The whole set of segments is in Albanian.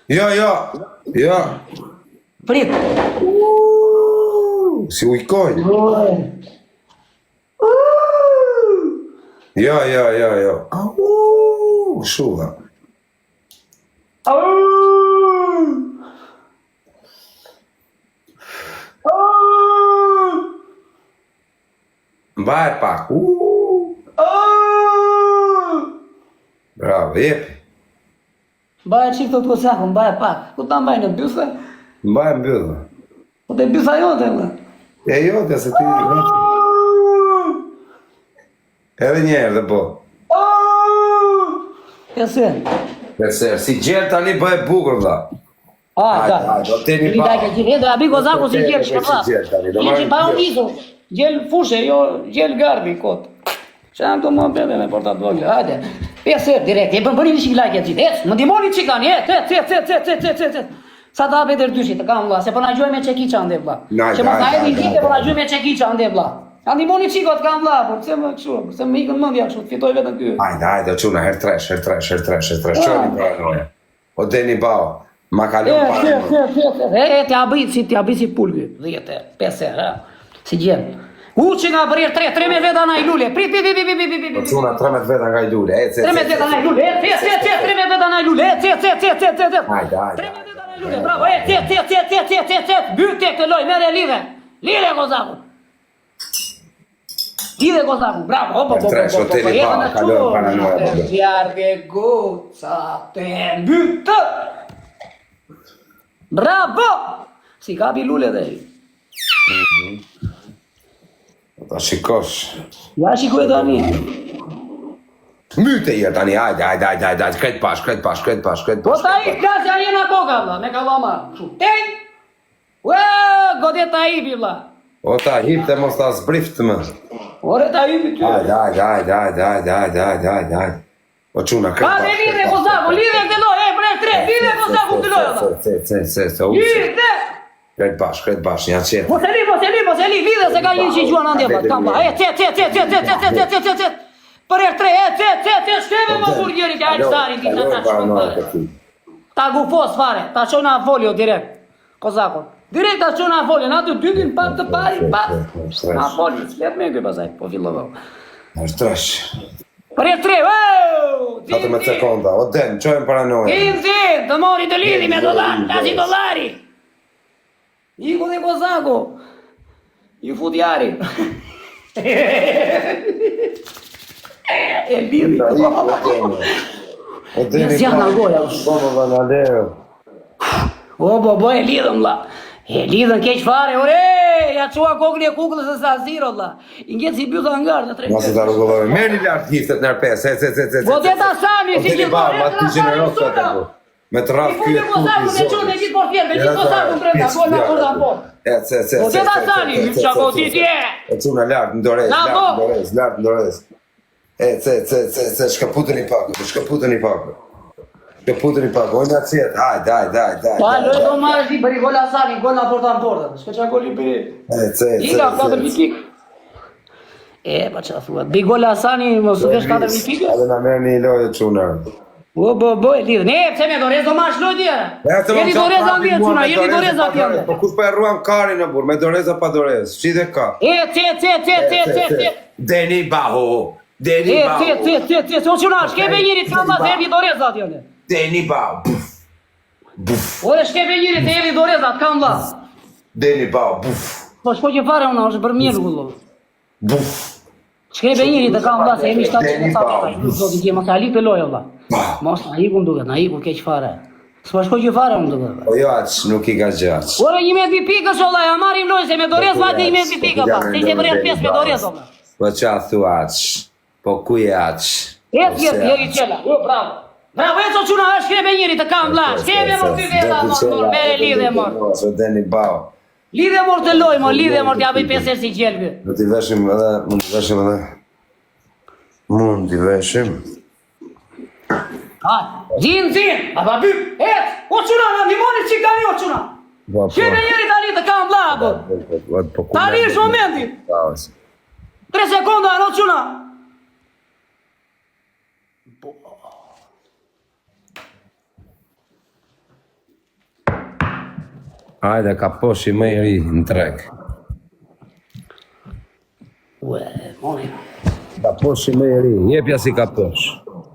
Jo, jo, jo. Prit. Si ujkoj. Jo, jo, jo, jo. Shuha. Mbaj pak. Bravo, jepi. Mbaj qik të të kosaku, mbaj pak. Ku ta mbaj në byse? Mbaj mbyllë. Po të bysa jote, më. E jote, se ti... Edhe njerë dhe po. E se? Përse, si gjerë tani bëhe bukur, vla. Da. Do teni Rita pa. ke gjithë, edhe abi kosaku si gjelë shkëpa. Gjelë pa unë iso. Gjelë fushe, jo gjelë garbi, kot. Që janë të më bebe me portat vogle, hajde. Pesë direkt, e bëni një shik like e gjithë. Ec, më dimoni qikani, ec. Sa ta apet e rdyshit, të kam vla, se përna gjoj me qekiqa ande vla. Që më sa e një gjithë, përna gjoj me qekiqa ande vla. A ndimoni qikot kam vla, por pëse më këshu, pëse më ikën mëndja këshu, të fitoj vetën kjo. Hajde, quna, her tresh. Qoni paranoja. O deni bao, ma kalon paranoja. T'ja bëj si pulvi, 10, 5 herë, si gjenë. Që nga bërir 3 me veta na i lule, prit. O quna, 13 veta nga i lule, 3 me veta na i lule, 3 me veta na i lule, Hajde. 3 me veta na i lule, bravo, byte këtë loj, mere lire kozaku. Lire kozaku, bravo, kalon paranoja. Vjarge goca të byte. Bravo, si kapi lule dhe i. Ta shikosh. Ja shikoj tani. Myte je tani, hajde, shkret pash. Po ta i klasja jena koka, vla, me kalama. Tej! Godet ta i pi, vla. O ta hip të mos ta zbrift më. Ore ta i pi ty. Hajde. O quna, kret Ka dhe lire kozaku, lire këtë loj, bre 3, lire kozaku këtë loj, vla. Lire! Kret bash, një qetë. Po se li, lire se ka një që i gjuan ande, vla, kam vla. Cet. Për e 3, shkeve më burgjerit, ja e qëtari, ti që ta shkon fare. Ta gufos fare, ta qona folio direkt, kozakon. Direkt ta qona folio, na të dytin pat të pari, pat. Na folio, s'let me këj pasaj, po fillo. Është tresh. Për e 3, 17 sekonda, o den, qojmë paranoja. Din, të mori të lidi me dollar, tashi dollari. Iko dhe kozako, ju fut jari. E lidi. O deni Zjana goja. O, e lidhëm, la. E lidhën keq fare, ore, ja qua kokën e kukullës e sa ziro, la. Inget si bjuta ngarë në 3. Masi ta rrugullove, merë një lartë hiftet nër 5, Po të ta sami, si gjithë ba, ma të gjenerosë të bu. Me të rafë kjo e kuki zonë. Me gjithë portjerë, me gjithë kosaku brenda, gol në porta por. Po të ta sami, që ako ti tje. E cuna lartë, lartë ndorez. Shkaputën i pakë. Ojnë atë cjetë, hajde. Pa, lojë do marrë ti, bëri gol Asani, gol në porta në porta. Shka qa gol i bëri. Ika, 4.000 pikë. Pa qa thua, bi gol Asani, më së kesh 4.000 pikë? Adë në merë një lojë të quna. E lidhë. Ne, pëse me dorez do mash lojë tjera. Jeni dorez anë djetë quna, jeni dorez atë tjera. Po kush pa e ruan kari në burë, me dorez a pa dorez, shi dhe ka. Deni baho. O quna, shkebe njëri të kamba se evi dorez atë jone. Deni baho, buf. Ore, shkebe njëri të evi dorez atë kamba. Deni baho, buf. Po shko që fare una, është për mirë gullo. Buf. Shkebe njëri të kamba se emi 700 zotin tje, mos e alik të lojo, vla. Mos na iku nduket, na iku keq fare. S'po shko që fare unë duket. O jo aq, nuk i ka gjaq. Ore, 1.000 pikës, ola, ja marim lojë, se me dorez vate 1.000 pikë, pa. Se që përjet 5 me dorez, ola. Po qa thu aq, po ku je aq? Jeri qela, bravo. Bravo, e co quna, është shkebe njëri të kam vla. Shkebe mor ty veta, mor, mere lidhe mor. Deni bao. Lidhe mor të loj, mor, lidhe mor, t'ja bëj 5 herë si gjelbi. Do t'i veshim edhe, mund t'i veshim. Zin, a pa byp, o quna, në nimoni që ka një o quna. Shkebe njëri tani të kam vla, bo. Tani është momenti. 3 sekonda, no quna. Hajde, ka poshi më i ri në treg. Ue, moni. Ka poshi më i ri, jepja si ka posh.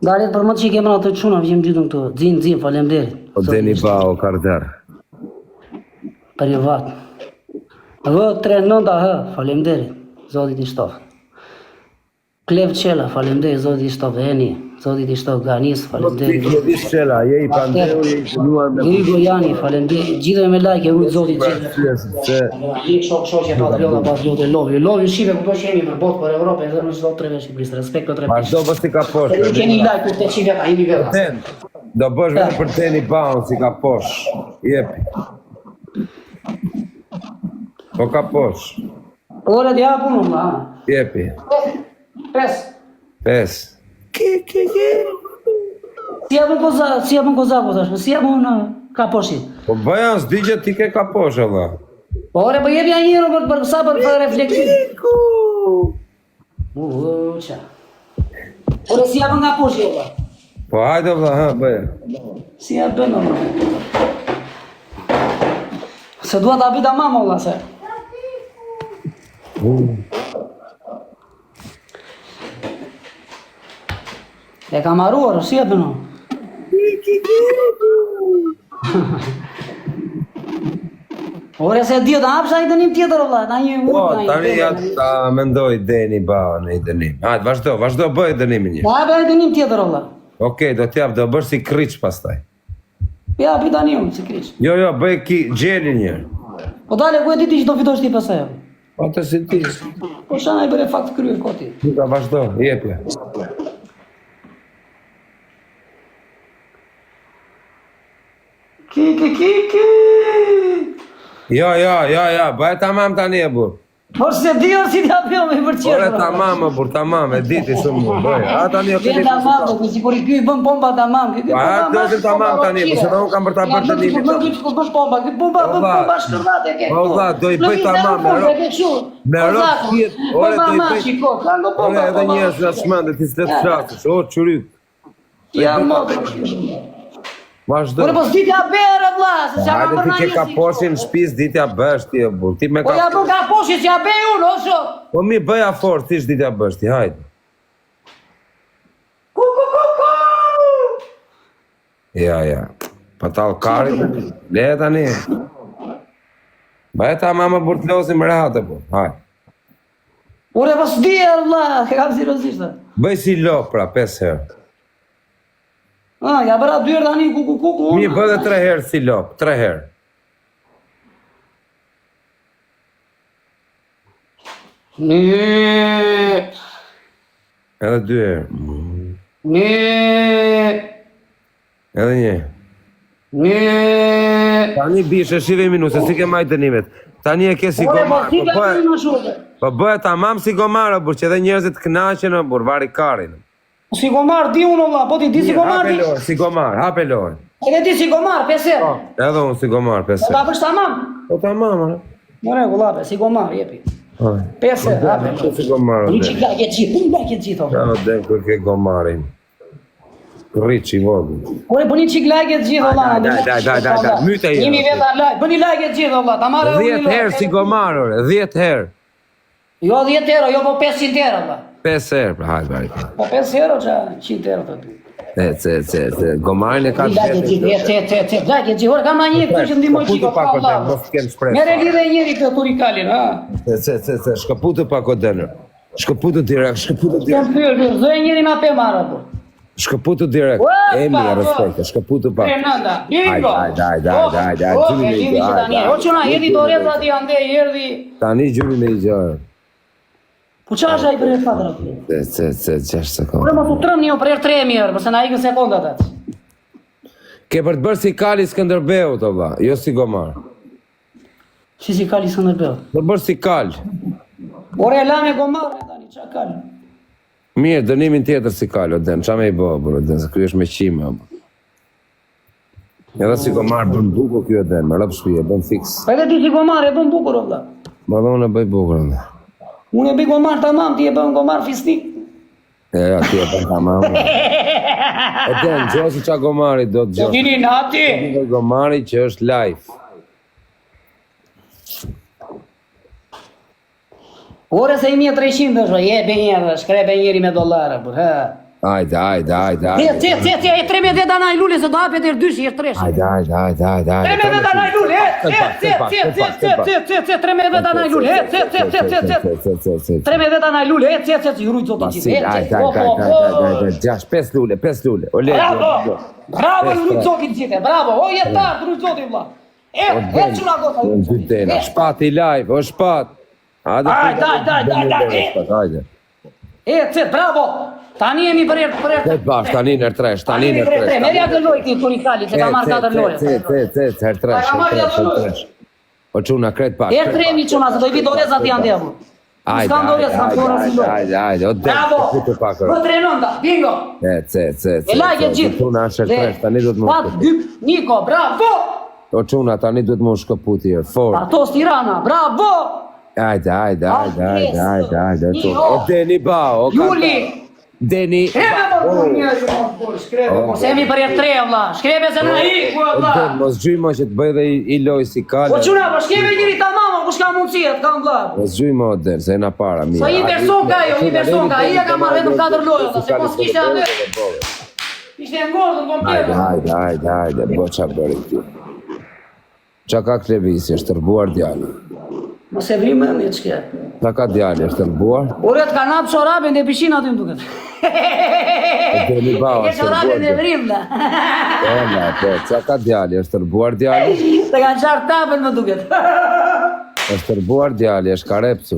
Galet për më që i kemë në të quna, vjem gjithëm këtu. Dzin, falemderit. O deni bao, kardar. Për një vatë. Vë, 3-9 hë, falemderit. Zotit i shtofë. Klev qela, falemderit, zotit i shtofë. Eni, zotit i shtofë. Ganis, falemderit. Klevis qela, je i pandeu, je i shënuar me... Grigo Jani, falemderit. Gjithë me like, ujtë zotit gjithë. Një shok që patriote, lovi shive, ku të shemi për botë, për Evropë, e në qdo të treve Shqipërisë, respekto tre pishë. Ashtë do bës ti ka posh. E keni like, ku të qive, a i një vela. Do bësh vërë për teni baun, si ka posh. Jepi. Po ka posh. Ore t'ja punu, ma. Jepi. 5. Si japën kozako, thashme, si japën ka poshi. Po bëja në zdigje ti ke ka posh, Allah. Po ore, po jepja njërë për sa për reflektiv. Qa. Ore, si japën ka poshi, Allah. Po hajde, Allah, ha, bëja. Si japën, Allah. Se duha t'a bita mama, Allah, se. E ka maruar, si japën, Allah. Ore se dio të hapsha i dënim tjetër, Allah, ta një Po, tani ja ta mendoj deni bao në i dënim. Hajde, vazhdo bëj dënimin një. Ta hapja i dënim tjetër, Allah. Okej, do t'jap, do bësh si kriç pastaj. Ja, pi tani unë, si kriç. Jo, bëj gjeni një. Po dale, ku e diti që do fitosh ti pasaj? Po të si ti. Po shana i bëre fakt kryer koti. Nika, vazhdo, jepja. Ki. Jo, bëj tamam tani e burë. Po se di o si t'ja pjo me përqirë. Ore tamam e burë, tamam, e diti shumë burë, bëj. A tani o këti... tamam, ku si kur i kjoj bën pompa tamam. A të është tamam tani, po se da unë kam për ta bërë të nimi. Në gjithë ku bësh pompa, këtë pompa shkërdat e ke. O vla, do i bëj tamam, me rëp tjetë. Ore, do i bëj... Ore, edhe njës në shmende, ti s'letë qasësh, o, qëryt. Ja, mo, Vazhdo. Ore, po s'ditja berë, vla, se që Hajde ti ke ka poshin në shpis, ditja bësh ti e burë. Ti me Po ja bë ka poshin, që ja bej unë, o shok. Po mi bëja fort, ti ditja bësh ti, hajde. Ku. Ja. Pa talë karit, le tani. Bëja ta mama burë të losin më rehatë, po, hajde. Ore, po s'dija, vla, ke kam sirosisht. Bëj si lop, pra, 5 herë. Ja bëra 2 herë tani, ku. Mi bë dhe 3 herë si lop, 3 herë. Edhe 2 herë. Edhe 1. Tani bishe, shive minu, se si ke majtë dënimet. Tani e ke si gomarë, po bëhe tamam si gomarë, burë, që edhe njerëzit knaqen, burë, vari karin. Si gomar, di unë, Allah, po ti di si gomar, di? Si gomar, hape lojnë. E di si gomar, 5 herë. Edhe unë si gomar, 5 herë. Ta bësh tamam? Po tamam, ara. More, gulape, si gomar, jepi. 5 herë, hape. Si gomar, Një që lajke gjithë, o. Ja, den kër ke gomarin. Rriq i vogë. Ore, po një qik lajke gjithë, Allah. Daj, myte i. Njëmi veta lajke, po një lajke gjithë, Allah. 10 herë si gomar, ore, 10 herë. Jo 10 herë, jo po 500 herë, Allah. 5 herë, pra, hajtë, bari. Po 5 herë, o qa 100 herë, të ty. Gomarin e ka të lajke gjithë, lajke gjithë. Ore, ka ma një këtu që ndimoj qiko, ka Allah. Mere lidhe njëri këtë turikalin, ha? Shkëputu pak o dënër. Shkëputu direkt. Jem pyrë, zë njëri na pe marë, po. Shkëputu direkt. Emi e respekte, shkëputu pak. Fernanda, bingo! Hajde. O qëna, jeti do reza ti ande, jerdi. Tani gjyri me i gjërë. Po qa është a i për e fatër atë? 6 sekundë. Ure më të trëm një për e 3 mirë, përse na ikën sekundat atë. Ke për të bërë si Kali Skënderbeu, të vla, jo si Gomar. Si Kali Skënderbeu? Për bërë si Kal. Ore e la me Gomar, e tani, qa Kal? Mirë, dënimin tjetër si Kal, o den, qa me i bërë, bërë, o den, se kjo është me qime, o bërë. Edhe si Gomar bën bukur kjo o den, me rëpë shpije, bën fix. Pa edhe ti si Gomar e bën bukur, o vla. Ma dhe unë e bëj bukur, o den. Unë e bëj Gomar tamam, ti e bën Gomar fisnik. Ja, ti e bën tamam. O den, gjosi qa Gomari do të gjosi. Dini nati. Gomari që është live. Ore se 1300 është, jebe njerë, shkrebe njeri me dollarë, bur, ha. Ajde. E 13 veta na i lule, se do hapet e dyshi, e tresh. Ajde. 13 veta na i lule, 13 veta na i lule, 13 veta na i lule, ju rujtë zotë gjithë. Ajde, 5 lule. Bravo, ju rujtë zotë gjithë, bravo, o jetar, rujtë zotë i vla. E që nga gota. Shpati live, o shpat. Ajde. Bravo. Tani jemi për Këtë bash, tani nër tresh. Merja të loj këti Turikali, se ka marrë 4 loje. Her tresh. O quna, kretë pak. Her tremi quna, se do i vitë orezat janë devu. Ajde, o dhe. Bravo, për trenonda, bingo. E lajke gjithë. Quna, her tresh, tani du të më shkëput. Niko, bravo. O quna, tani du të më shkëput i fort. Patos Tirana, bravo. Ajde. O Deni Bao. Juli. Deni. Se mi për jetë tre, vla. Shkrebe se në i, vla. Mos gjymo që të bëj dhe i loj si kalë. Po quna, po shkrebe njëri ta mama, ku shka mundësijet, kam vla. Mos gjymo o Den, se e na para mija. Sa i person ka jo, i e ka marrë vetëm 4 lojë, se mos kishte atë. Ishte ngordër, kompletë. Ajde, bo qa bëri ti. Qa ka klevisi, është tërbuar djali. Mos e vrimë e një qke. Qa ka djali, është tërbuar? Uret ka napë qorabin dhe pishin aty më duket. Deni Bao, Ke është qorabin dhe tërbuar. vrimë dhe. Qa ka djali, është tërbuar djali? Se kanë qarë tapën më duket. është tërbuar djali, është karepsu.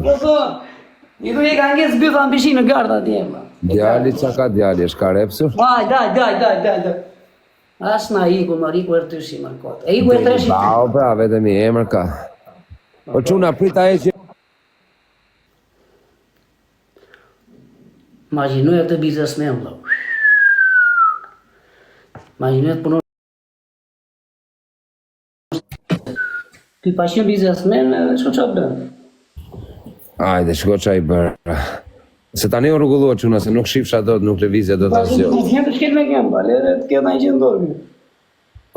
I du i ka ngesë bytha në pishin në gardë atje. Djali, qa ka djali, është karepsu? Daj. Ashtë na iku, më riku e rëtyshi më në kote. E iku e treshi. Bao, bra, vetëm i emër ka. O quna, prita e që... Imagjinu e këtë biznesmen, vla. Imagjinu e të punon... Ty pashin biznesmen, shko qa bërë. Ajde, shko qa i bërë. Se tani o rrugullua quna, se nuk shifsha do të, nuk levizja do të asjo. Pashin të shkel me kemë, bale, të këtë në i gjithë dorë.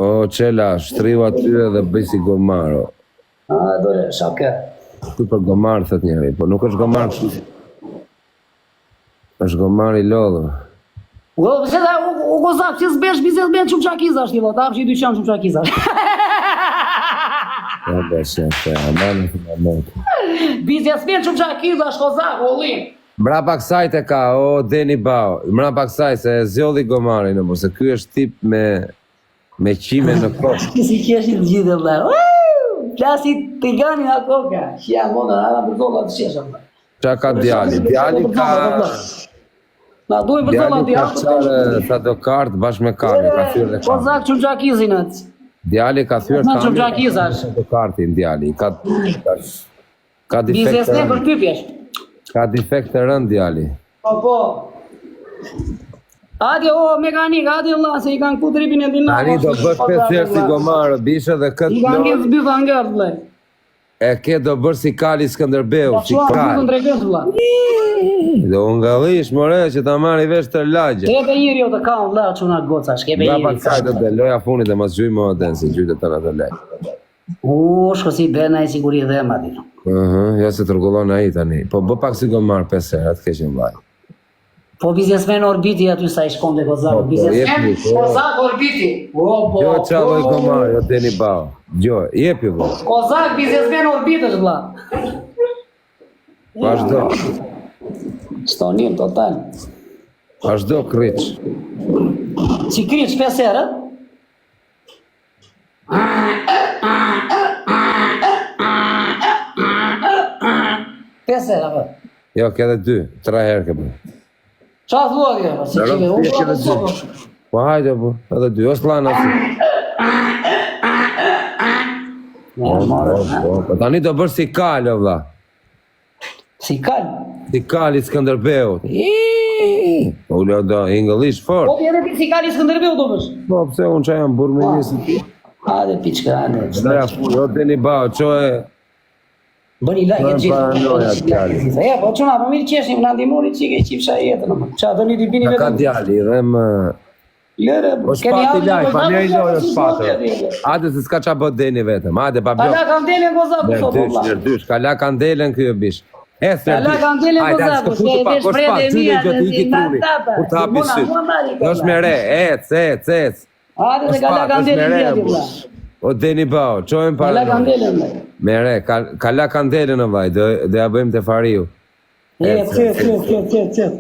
O, qela, shtriu atyre dhe bëj si gomaro. Dore, shake. Kuj për gomar, thët njëri, po nuk është gomar kështu. është gomar i lodhë. U gozak, që s'besh biznesmen shumë qakizash, ti vot, apë që i dyqan shumë qakizash. Ja, beshe, Biznesmen shumë qakizash, gozak, ollim. Mrapa kësaj të ka, o Deni Bao, mrapa kësaj se e zjodhi gomari në se ky është tip me qime në kokë. Si qeshit gjithë, vla. Klasi të gani nga koka, që janë modën, ana për zolla të qeshëm. Qa ka djali? Djali ka... Na duhet për zolla Djali ka qarë sa do kartë bashkë me kami, ka thyrë dhe Po kami. zak që më qakizin atë. Djali ka thyrë Ma që kami, më qakizash. sa do kartin djali. Ka Biznesmen për typjesh. defekt të rënd djali. Po. Adi, o, mekanik, adi Allah, se i kanë ku tripin e dinamo. Tani do bësh pesër si gomarë, bishe dhe I këtë kanë lojë. gjithë zbytha nga vle. E ke do bërë si Kali Skënderbeu, si Qua, Kali. zbytën tregës vla. Do ungallish, more, që ta marri vesh të lagje. Trepe njëri jo të kam vla, që una goca, shkepe Brapa njëri. kësaj do dhe loja funit dhe mos gjujmë o den, si gjujtë të në të lej. Shko si bena i siguri dhe ma di. Ja se të rgullon a i tani. Po bë pak si gomar pesër, atë keqen vaj. Po biznesmen orbiti aty sa i shkon dhe kozak. Po, Biznesmen jepi, po. kozak orbiti. Po. Gjo qa loj gomar, jo Deni Bao. Gjo, jepi vo. Kozak biznesmen orbiti është vla. Vazhdo, Stonim total. vazhdo kriç. Si kryç pesere? Pesere, apë. Jo, ke edhe 2, 3 herë ke bë. Qa thua kjo, si Në qive, rëmë, unë ke edhe 2. Po hajde bu, edhe 2, o s'lana si. Po tani do bërë si Kali, o vla. Si kal. Si Kali Skënderbeu. Po ullë do ingëllish Po fort. pjede ti si kal i Skënderbeu do bësh. Po pse unë që jam burë me njësi ti. Hade piçka, hade. Doja full, o Deni Bao, qo e... Bëni like Bën gjithë. paranoja djali. Ja, po çuna, po mirë qeshim, na ndihmoni çike qifsha jetën. Qa do një t'i bini Ka vetëm. djali, dhe më... Lëre, O shpati laj, pa një i lojë o shpatër. Ade se s'ka qa bët Deni vetëm, ade pa Kala blok. kam dele goza po Nërdysh, valla. nërdysh, kala kandelen kjo bish. Kalla kandelen Kozaku, se e vesh prede e mija dhe si tapa. Kur të hapi syt. Është me re, ec. Hajde dhe kalla kandelen mija dhe vla. O deni bao, qojmë para. Kalla kandelen me. Me re, kalla kandelen në vaj, dhe ja bëjmë të fariu. Cet.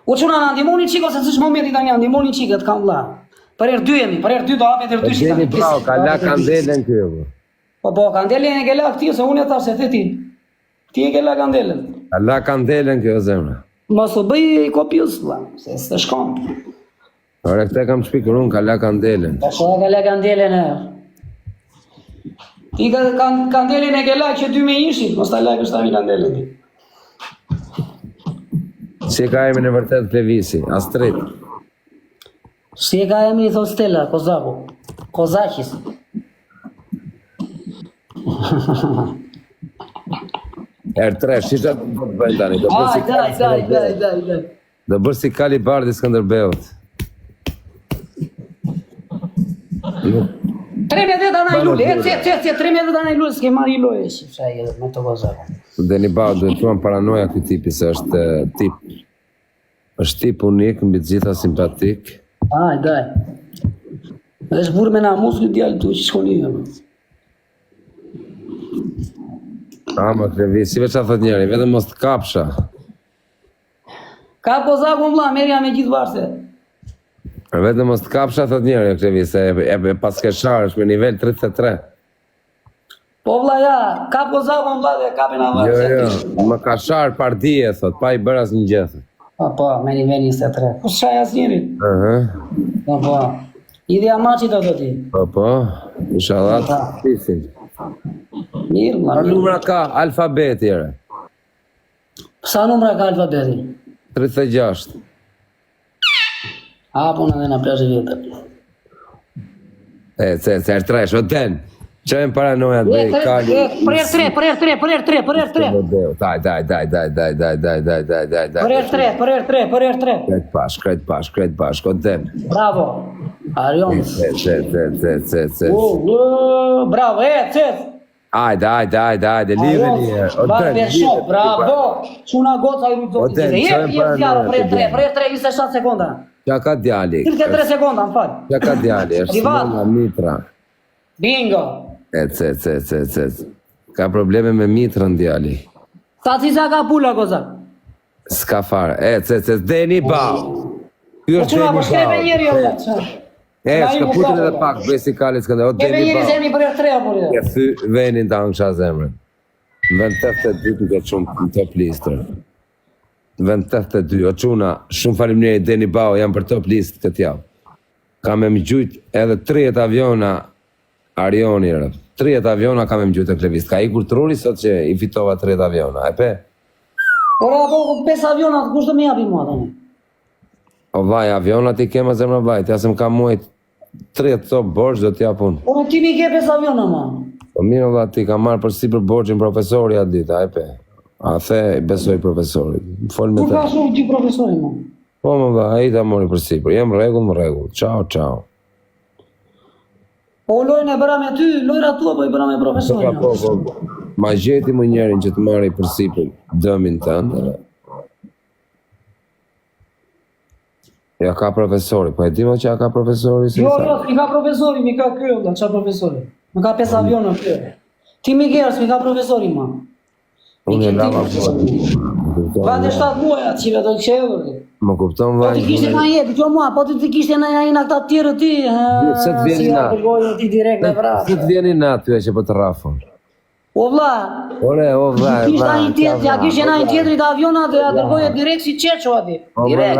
U quna në ndimoni qiko, se sësh momenti ta një ndimoni qikët kam vla. Për erë dy jemi, për erë dy do hapet erë dy shita. Deni bao, kalla kandelen kjo. Po, kandelen e kella këti, se unë e tash e the ti. Ti e kella kandelen. Kalla kandelen kjo zemra. Mos u bëj i kopjus, vla, se së shkon. Ore, këte kam shpikur unë, kalla kandelen. Po, kalla kandelen e. Ti kandelen e kella që dy me ishit, mos ta laj kështami kandelen ti. Si ka emi në vërtet Plevisi, Astrid. Si ka emi i thot Stella, Kozaku. Kozakis. R3, shisha të bëjnë tani. Daj. Do bërë si Kali Bardi Skënderbeut. 13 anaj lule, cet, 13 anaj lule, s'ke marri loje, shifra i edhe me të Kozaku. Deni Bau, duhet të tuan paranoja këj tipi, se është tip. është tip unik, mbi të gjitha simpatik. Daj. është burë me namus këtë djallë tu që shkoni e më. Më krevi, si veç a thot njeri, vetëm mos të kapsha. Ka Kozaku vla, merja me gjithë varse. Vetëm mos të kapsha, thot njeri, krevi, se e paskesharë është me nivel 33. Po vla ja, ka Kozaku vla dhe kapin a varse. Jo, më ka sharë pardije, thot, pa i bërë as një gjithë. Po, me nivel 23. Po shaj as njëri. Po. Idhja maqit o të ti. Po, inshallah të pisin. Mirë, ma. Sa numra ka alfabeti, ere? Sa numra ka alfabeti? 36. Po në dhe në plashë vjetër. Se R3, shoten. Qojmë paranoja dhe i kali. Për R3. Daj. Për R3. Kret pash, kontem. Bravo. Arion. Bravo, cet. Ajde, live një. Bravo. Quna goca i rujtë. Jep fjaro për R3, 27 sekonda. Qa ka djali? 33 sekonda, më falj. Qa ka djali? është Simona Mitra. Bingo. Ka probleme me Mitrën djali. Sa cisa ka pula, Kozak? S'ka fare. Deni Bau. Kjo është Quna, Deni po shkrebe Bau. njeri o vetë. S'ka putin edhe pak, besi kalit s'ka ndër. Shkrebe njeri zemni për R3 o për Ja thy venin të angsha zemrën. Në vend 82 në këtë shumë në top listër. Në vend 82, o quna, shumë falimnjeri Deni Bau jam për top list këtë javë. Kam e më gjujt edhe 30 aviona Arioni rëp. 30 aviona kam e më gjujt e klevist. Ka ikur truri sot që i fitova 30 aviona, e pe? Ora, po 5 avionat, kush do me japi mua tani? O vaj, avionat i kema zemrë vaj, të jasëm kam muajt 30 top borç do t'ja pun. Ora, ti mi ke 5 aviona, ma? Po mirë valla ti ka marrë për si për borçin profesori atë ditë, e pe? A the, besoj profesorit. Fol me Kur ta. ka shumë ti profesori, ma? Po më dha, ai ta mori për si për. Jem rregull. Ciao. Po lojnë e bëra me ty, lojra tua po i bëra me profesorin. Po. Ma gjeti më njerin që të marri për si për dëmin tënë. Ja ka profesori, po e di më që ja ka profesori? Jo, mi ka profesori, mi ka kjo, da, qa profesori? Mi ka 5 avionë kjo. Ti mi gerës, mi ka profesori, ma. Unë e lama Vate 7 muaj atë qive do të qevër. Më kupton Po vaj. ti kishte ka jetë, kjo mua, po ti kishte në jajnë këta tjerë ti. Se të vjeni na. Ti direkt me Se vrasë. të vjeni na ty e që po të rafon. O vla, O vla. kishte një tjetër, ja kishte një tjetëri të avionat dhe ja dërgoje direkt si qeqo ati. Direkt.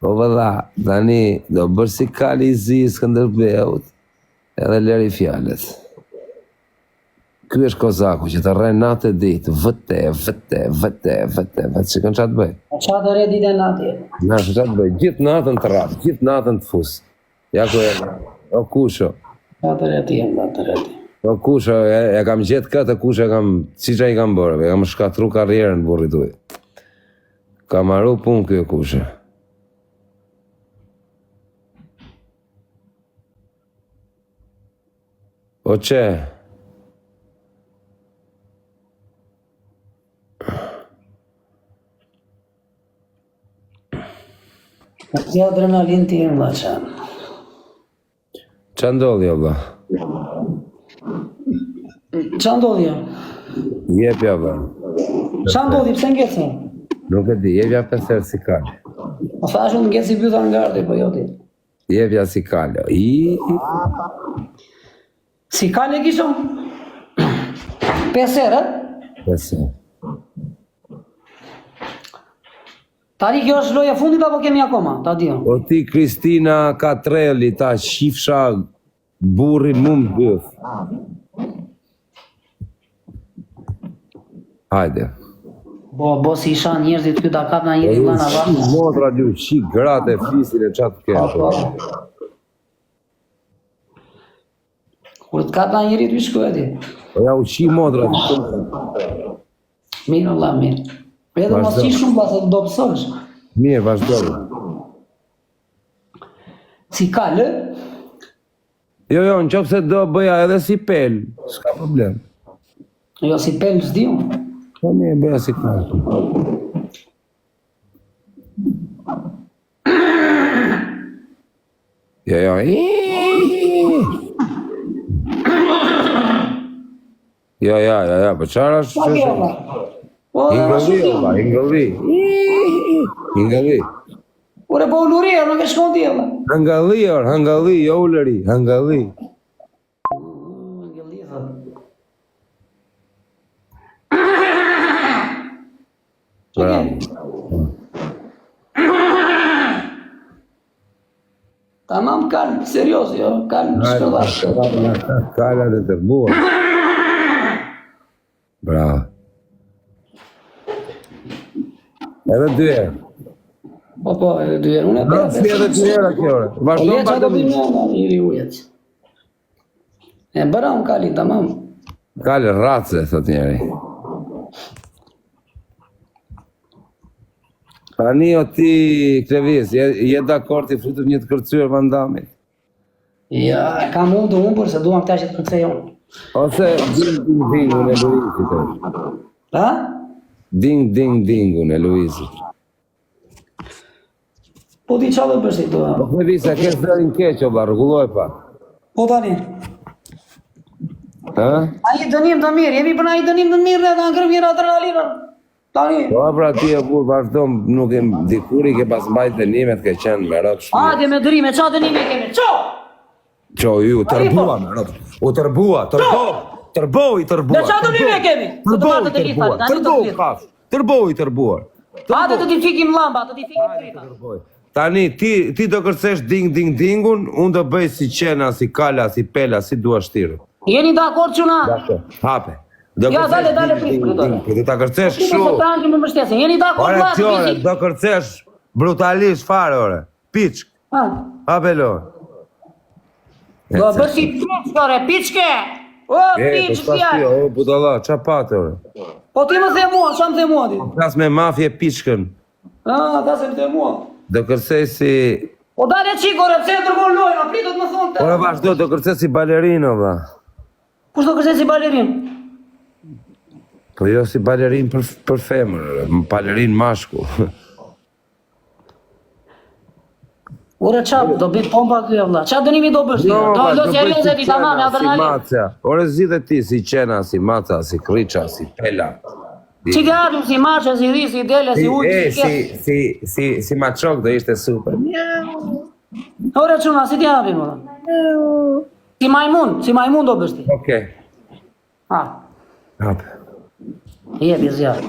O vëlla, tani do bërë si Kali i zi Skënderbeut edhe leri fjallet. Ky është Kozaku që të rrenë natë e ditë, vëte, që kënë qatë bëj? Qa të re ditë e natë. Na, që qatë bëj? Gjithë natën të rafë, gjithë natën të fusë. Ja ku e, o kusho. Qa të re ti. O kusho, e kam gjetë këtë kusho, si që i kam bërë, e kam shkatru karrierën burrit uj. Kam arru pun kjo kusho. O që, Si adrenalin ti më që. Qa ndodhi, valla? Qa ndodhi jo? Jepja, valla. Qa ndodhi, pse ngecë? Nuk e di, jepja pesër si kale. Më thashë unë ngecë i byta në gardi, po jo ti. Jepja si kale. Si kale kishëm? 5 herë? Pesër. Tani kjo është loja fundit apo kemi akoma? Ta dio. O ti, Kristina Katrelli, ta shifsha burrin mu më bëf. Hajde. Bo si isha njerëzit këtë da kap në njëri lana bashkë. Motra lu, shi gratë e flisin e qatë kemë. Kur të kap në njëri të shku e ti. O ja u shi motra. Mirë, Allah, mirë. Edhe mos qi shumë pas e të do pësosh. Mirë, vazhdojnë. Si kalë? Jo, në qofë se do bëja edhe si pel, s'ka problem. Jo, si pelë s'di unë. Po mi e bëja si kalë. Jo. Ja, për qara është Hingalli. Ure po ullurija, nuk e shkon t'i edhe. Hangalli, jo ullëri, hangalli. Tamam, kalm, serios, jo, kalm, shkëllar. Kala dhe tërbua. Bravo. Edhe 2 herë. Po, edhe 2 herë. Unë e bërë. Si edhe 2 herë kjo ore. Vazhdo Qa do bëjmë në njëri ujet. E bëra unë kali, tamam. Kale race, thot njeri. Tani o ti, Klevis, je dakord ti flutur një të kërcyër vandamit? Ja, kam mundu unë, për se duham këta që të kërcej unë. Ose ding unë e Luizit është. Ha? Ding unë e Luizit. Po ti qa dhe bështi të Po Klevis, a ke zërin keq, oba, rregulloj pa. Po tani. Ha? A i dënim të mirë, jemi për na i dënim të mirë dhe në kërë mirë adrenalinën. Tani. Po pra ti e burë vazhdo, nuk e dikuri ke pas mbajt dënimet ke qenë me rëpë shpirë. Hajde me dërime, qa dënime kemi? Qo? Qo ju, tërbua me rëpë. U tërbua. Dhe qa dënime kemi? Tërbua. Hajde të t'i fikim lamba, të t'i fikim drita. Tani, ti do kërcesh dingun, unë do bëj si qena, si kala, si pela, si dua shtirë. Jeni dakord quna? Hape. Ja, dale prit. Do ta kërcesh Kështu kështu. se tanki më mbështesin. Jeni dakord Ore, vllazë tjore, fizik? do kërcesh brutalisht fare, ore. Piçk. Hape lo. Do bësi piçkore, piçke! O, piçkja! O, budalla, qa pate, ore? Po ti më the mua, qa më the mua ti? Plas me mafje piçkën. Ta se më the mua. Do kërcej si... Po dale qikore, pse e tërgon lojnë, a pritët më thonë të... Ore, vazhdo, do kërcej si balerino, vla. Kush do kërcej si balerin? Po jo si balerin për femër, balerin mashku. Ure qa, do bëj pompa kjo vlla. Qa dënimi do bësh ti? Do serioze ti tamam, ja adrenalin. Ore zidhe ti si qena, si maca, si kriqa, si pela. Që ke ardhur si marqe, si ri, si dele, si ujë, Si maqok do ishte super. Ore quna, si ti hapi më dhe? Si majmun do bësh ti. Okej. Ha, Hape. jepi zjarë.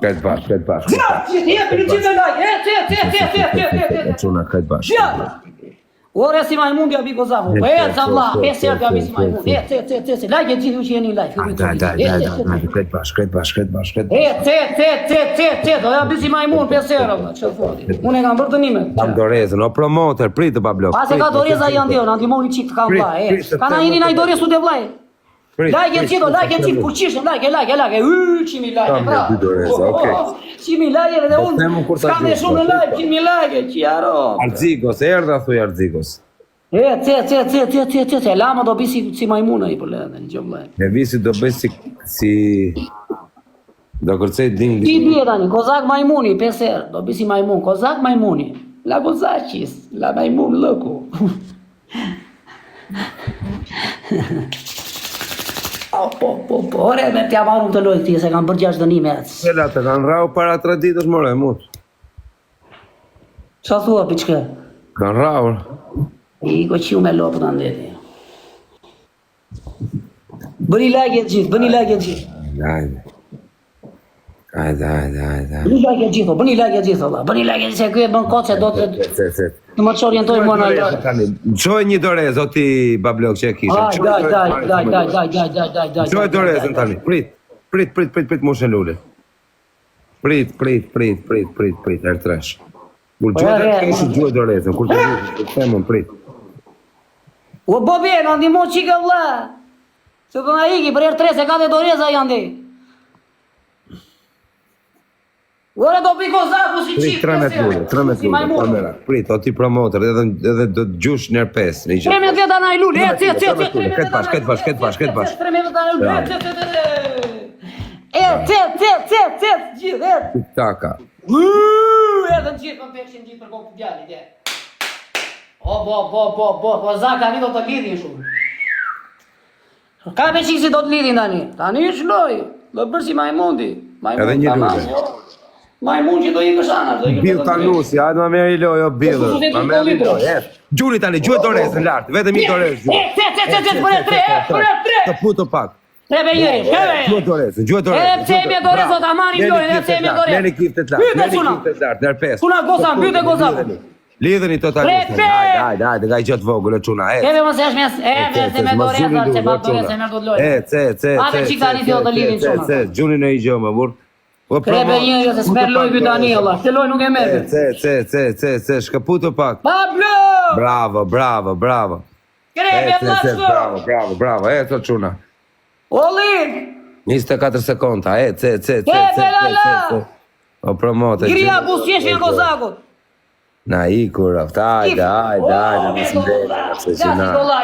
Këtë bash. Jepi, qime lajë, Quna, këtë bash. zjarë. Ore si majmun bja bi kozavu, po e ca vlla, 5 herë bja bi si majmun. Lajke gjithu që jeni lajke. Këtë bash. Do ja bi si majmun 5 herë, vlla, që thoti. Unë e kam bërë dënime. Kam dorezën, o promoter, pritë pa blok. Pas e ka doreza janë dhe, në ndimoni qik të kam vla, Ka na jeni na i dorez u dhe vlaj. Lajke qik, fuqishëm, lajke, qimi lajke, pra. Qimi lajke dhe unë, s'ka me shumë në lajke, qimi lajke, qjaro. Ardzigos, erdha thuj Ardzigos. Lama do bi si majmuna i për lejnë, në gjëmë lajke. E visi do bëj si... Do kërcej ding. Ti bje tani, kozak majmuni, 5 herë, do bi si majmun, kozak majmuni. La gozacis, la majmun lëku. Po, ore, me t'ja marrë të lojë këti, se kam bërë 6 dënime. Pela të kanë rau para 3 ditësh more, mut. Qa thua, piqke? Kanë rau. I ko qiu me lopë të ndeti. Bëni like e gjithë, bëni like e gjithë. Hajde. Bëni like e gjithë, bëni like e gjithë, Allah. Bëni like e gjithë, se kjo e bën kotë se do të... Të më të orientoj mua në lojë. Qoj një dorez, o ti bablok që e kisha. Daj. Qoj dorezën tani, prit moshën lullit. Prit, her tresh. Kur gjoj të kishë gjoj dorezën, kur të femën, prit. O bobe, në ndimo qikë vla. Se të nga iki, për her tre se ka dhe doreza janë dhe. Ore do piko zaku si qikë. Prit 3 metrë kamera. Prit, o ti promotër, edhe do të gjush nër 5. 3 metrë të anaj lullë, Këtë pash. 3 metrë të anaj lullë, gjithë, Taka. Edhe në gjithë, më pekshin gjithë për kokë të djallit, Po, zaka një do të lidhin shumë. Ka me qikë si do të lidhin tani është loj, do bërë si majmundi. Edhe një lullë. Majmun që do i këshanar, do i këshanar. Bil Tanusi, hajde ma meri loj, o Bilër. Ma meri loj, Gjuni tani, gjuhet dorezë në lartë, vetëm i dorezë. Për e tre. Të puto pak. Trebe njëri, Gjuhet dorezë. Pse e me dorezë, ta marim lojnë, pse e me dorezë. Neni kiftet lartë, nër 5. Kuna gosa, mbyte gosa. Lidheni totalisht. Hajde, nga i gjatë vogël, e quna, Keve më se është se me dorezë, se pa dorezë, me do të lojnë. Ate qik tani të të lidhin quna. Gjuni në i gjohë, më burë. Krebe njëri, se s'mer loj këtë tani, Allah. Këtë loj nuk e merë. Shkëputo pak. Pablo! Bravo. Krebe vlashko! Bravo, e të quna. Olin! 24 sekonda, Krebe lala! O promote. Gria busqeshin kozakut. Na i kur hajde, mos më lera,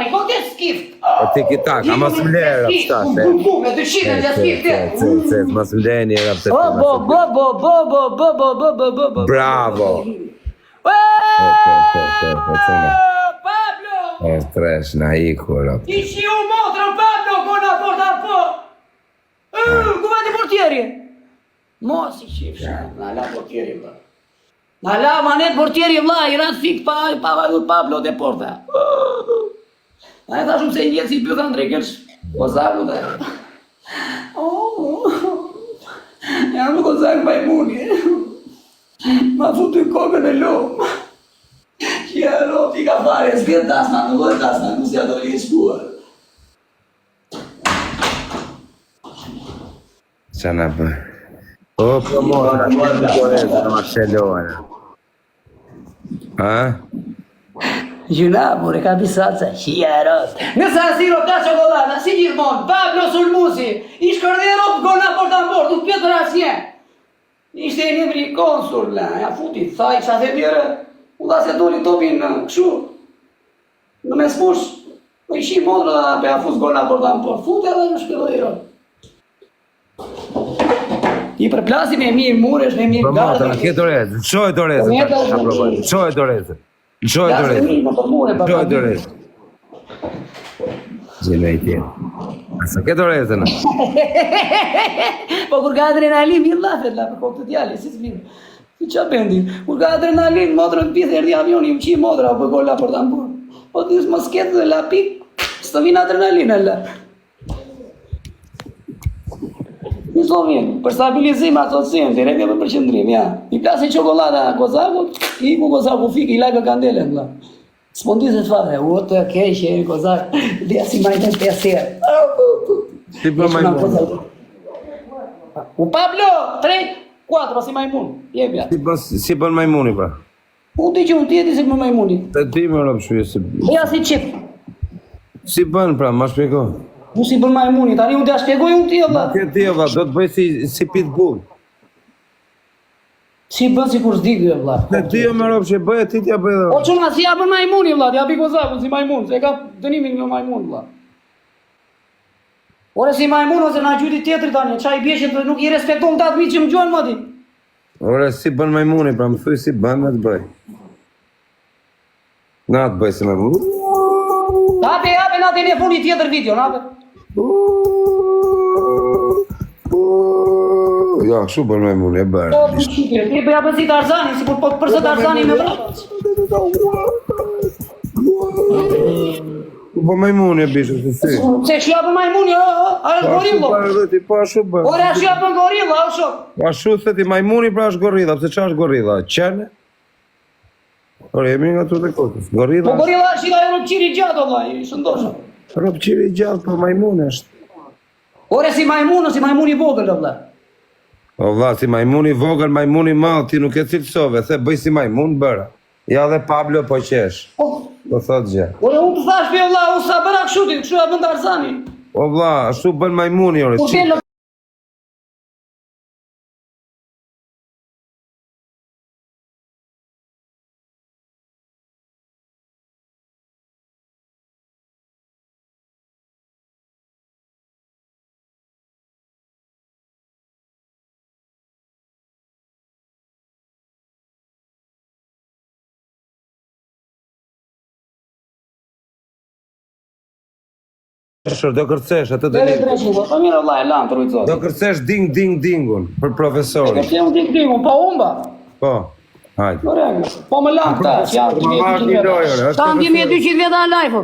ko të skift? O ti kitak, a mos më lera, Me 200 të skift, mos më lera një rapte. Bo. Bravo. Pablo! E stresh, na i kur. Ishi u motrën, Pablo, kona porta po! Ku vati portieri? Mos i qifsha, na la portieri, bro. Na la manet portieri vla, i ratë fik pa vajdu Pablo dhe porta. Na e tha shumë se i vjetë si pjotha në drejkërsh, o zaku dhe. Jam nuk o zaku majmuni. Ma futu i kokën e lomë. Qia e lomë ti ka fare, s'ket tasna, nuk dhe tasna, nuk si ato li e shkuar. Qa na bë? O promotra, të dorezë në Marcelona. Gjuna, mure, ka bisaca, qia e rotë. Në San Siro ka qokolata, si gjithmonë, Pablo Sulmusi, i shkërdero gona porta në bord, nuk pjetër asje. Ishte e një konsul, ja futi, tha i qa the tjere, u dha se doli topin në këshu. Në mes push, i shi modrë dhe pe a fus gona porta në bord, fute dhe në shkërdero. I përplasi me mirë muresh, me mirë gardë. Promotra, ke dorezë, qoj dorezë. Gjene i tjenë. Asa ke dorezë në? Po kur ka adrenalin, mirë lafet la, për kokë të djali, si s'minë. Si qa bendi? Kur ka adrenalin, modrën pithë erdi avion, i më qi modra, o për golla për të mbur. Po të njësë mosketë dhe la pik, së të vinë adrenalin e la. Në Slovenë, për stabilizim ato të sinë, direkt e për përqëndrim, ja. I plasi qokolata Kozakut, i ku Kozaku fik, i lajka kandele, nga. Spondizet fare, u të keqe, Kozak, dhe si majten të jasirë. Si për majmun. U Pablo, 3, 4, si majmun, jebja. Si për majmuni, pra. U ti që unë tjeti si për majmuni. Të ti më rëpë shpje si... Ja si qip. Si bën, pra, ma shpjeko. U si për majmuni, tani unë t'ja shpjegoj unë tje, vla. Ke tje, vla, do të bëj si pitbull. Si bën si kur s'dikë, vla. Të ti më rëpë shpje bëj, ti t'ja bëj dhe. O qëna si ja për majmuni, vla, t'ja biko zakun si majmun, se ka dënimin në majmun, vla. Ore si majmun, ose na gjyti tjetëri tani, qa i bjeshin të nuk i respekton të atë mi që më gjonë, më di. Ore, si bën majmuni, pra, më thuj si bën me të bëj. Na të bëj se me mu. Hape, na të një funi tjetër video, hape. Ja, kështu bën majmun, e bërë. Po, ti bëja për si Tarzani, si kur përse Tarzani me vrapa. Po majmun e bishë, se si. Se shja për majmuni, a është gorillo. Po ashtu bën. Ore, a shja për gorilla, a shumë. Ashtu se ti majmuni pra është gorilla, pse qa është gorilla? Qene? Ore, jemi nga të kotës. Gorilla Po gorilla është i da e rëpqiri gjatë, Allah, i shëndosha. Rëpqiri gjatë, po majmun është. Ore, si majmuni vogël, Allah. O vlla, si majmuni vogël, majmuni madh, ti nuk e cilësove, the bëj si majmun bëra. Ja dhe Pablo po qesh. Po thot gjë. Ore, unë të thash për Allah, unë sa bëra kështu ti, kështu e bën Tarzani. O vlla, ashtu bën majmuni, ore. Do kërcesh atë të Deri 300, po mirë Allah e lan trujt zot. Do kërcesh ding ding dingun për profesorin. Kërceu ding dingun, po humba. Po. Hajde. Ore, po më lan ta, që janë 1200 vjet. Ta 1200 vjet në live.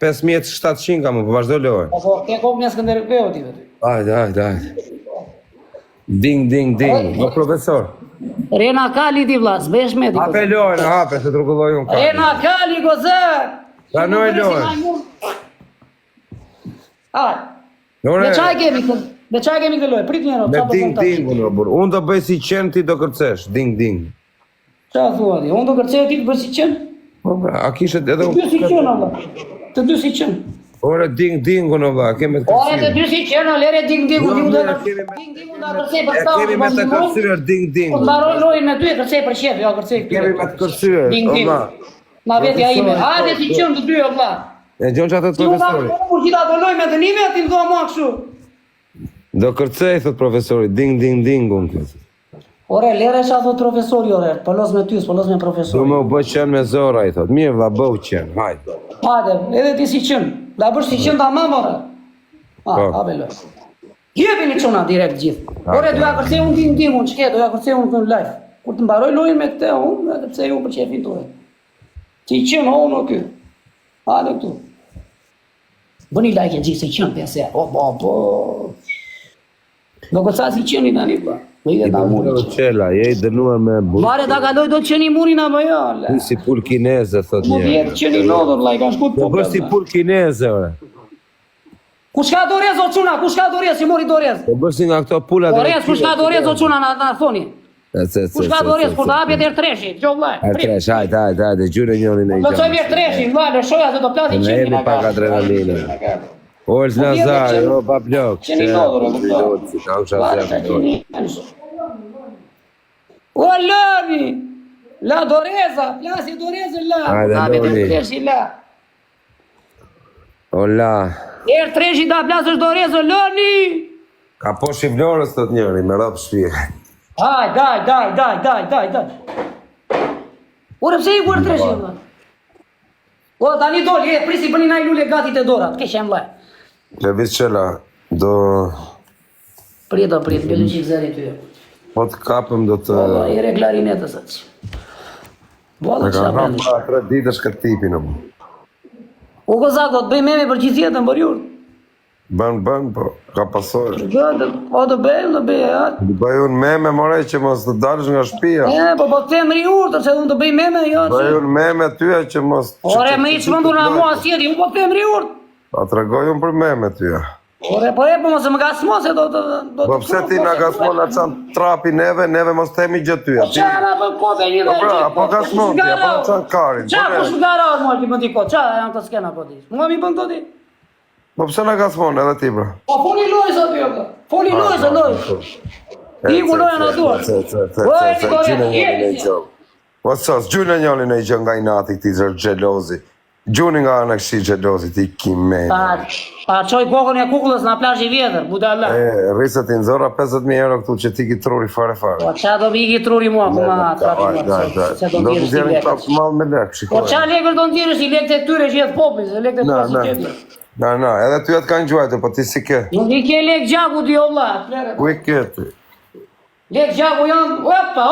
5700 kam, po vazhdo lojën. Po ke kokën e Skënderbeu ti vetë. Hajde. Ding ding ding, o profesor. Rena Kali ti vlla, s'besh me ti. Hape lojën, hape se trukulloj unë. Rena Kali gozar. Pranoj lojën. Me çaj kemi këtë lojë, prit një rrot, me ding ding unë do bëj si qen, ti do kërcesh, ding ding. Qa thua ti, unë do kërcej ti të bëj si qen? Po bra, a kishet edhe Të dy si qen, Allah, të dy si qen. Ore ding ding unë vlla, keme të kërcyer. Ore të dy si qen, lere ding ding unë do ding ding unë do kërcej për ta. Kemi me të kërcyer ding ding. Po mbaroj lojën me dy kërcej për shef, jo kërcej këtu. Kemi me të kërcyer, vlla. Na vetja ime, hajde si qen të dy vlla. E gjon çatë profesori. Kur gjitha do loj me dënime, ti do mua kështu. Do kërcej thot profesori, ding ding ding unë këtë. Ore, lere qa thot profesori, ore, pëllos me ty, s'pëllos me profesori. Du me u bëj qen me zora, i thot, mirë vlla, bëu qen, hajde. Hajde, edhe ti si qen, da bësh si qen ta mam, ore. Habe loj. Jepini qona direkt gjithë. Ore, doja kërcej unë ding ding unë, qke, doja kërcej unë në live. Kur të mbaroj lojën me këte, unë, doja kërcej unë për qefin të ure. Ti qen, unë o kjo. Hajde këtu. Bëni like e gjithë se qënë përse, po. Do këtësa si qëni tani, ba. I dënuar qela, je i dënuar me burë. Bare ta kaloj do të qëni murin apo jo, le. Si pul kineze, thot Nuk një. jetë qëni lodhur, la, i ka shkut Do bësh si pul kineze, ore. Kush ka dorez o quna, kush ka dorez, si mori dorez. Do bësh si nga këto pulat. Dorez, kush ka dorez o quna, na thoni. Kush ka dorez, kur të hapjet er treshi, gjo vllaj. Tresh, hajde, gjyre njërin e i Do qoj vjet treshi, vllaj, në shoja se do plati Ne qëni jemi pak adrenalinë. Olz Nazar, o bablok. Qëni lodhur, o këto. O lëni, la doreza, la si doreza, la. Hajde, loni. Treshi, la. Ola. Er treshi da plasësh doreza, lëni. Ka po shivlorës të të njëri, me rap shpirë. Daj. Ore pse i kuar treshi, vëlla? O, tani doli, prisi bëni na i lule gati të dorat, ke shem vllaj. Lëviz qela, do... Prit, bëllu qik zëri ty. Po të kapëm do të... Valla, i re klarinetës atë. Valla, Me ka qa rram bëllu. pa 3 ditësh këtë tipin, o. O, kozak, do të bëj meme për gjithjetën, për jurë. Bën, po, ka pasojë. O, do bëj, atë. Dë bëj unë meme, more, që mos të dalësh nga shpia. Po të temri urtër, se unë të bëj meme, jo, që... Bëj unë meme tyja që mos... Ore, me i që mëndur nga mua sjeti, unë po të temri urtër. A të regoj unë për meme tyja. Ore, po mos e më gasmo, se do të... Po pse ti nga gasmo në qanë trapi neve mos temi gjë tyja. Po qara për kote një dhe Pra, po gasmo tyja, po në qanë karin. Qa, po shgarot mua ti bën ti kot, qa janë të skena po ti? Mua mi bën të ti? Po pse nga gasmo në edhe ti, bra? Po foli lojë sa ty, bra. Foli lojë sa lojë. Ti ku lojë në duar. Po sas, gjyne njëllin e gjë nga i nati këti zërë gjelozi. Gjuni nga anë kështi gjelozit i kime. Pa qoj kokën e kukullës në plazh i vjetër, budalla. Rrisët i nëzora 50.000 euro këtu që ti ki truri fare. Po qa do mi ki truri mua, kuma se do Do të t'jesh ti djerin lekë. prapë malë me lek, Po shikoj. qa lekër do t'jesh i lekë të tyre që jetë popli, se lekë të tyre si qepje. Na, edhe ty atë kanë gjuajtë, po ti si ke. Nuk i ke lekë gjaku di olla, flere. Ku i ke ty? Lekë gjaku janë, opa,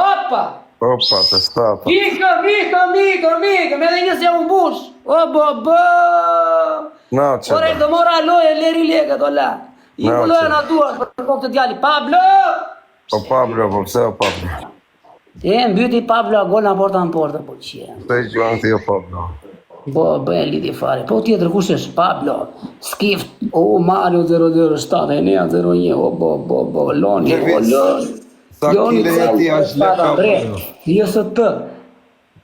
Opa, të stata. Mika, me dhe njësë ja unë bush. O, bo. Na, që Ore, do mora loje, leri lekë, do la. I Na, ku loje që- në duar, për kokë të djali. Pablo! O Pablo, po pse o Pablo? E, mbyti Pablo, gol në porta, po qje. Pse i gjuan ti o Pablo? Bo, e lidi fare. Po tjetër kush është? Pablo, Skift, Mario 007, Enea 01, bo, Loni, Loni. Sa kile jeti është leka? JST,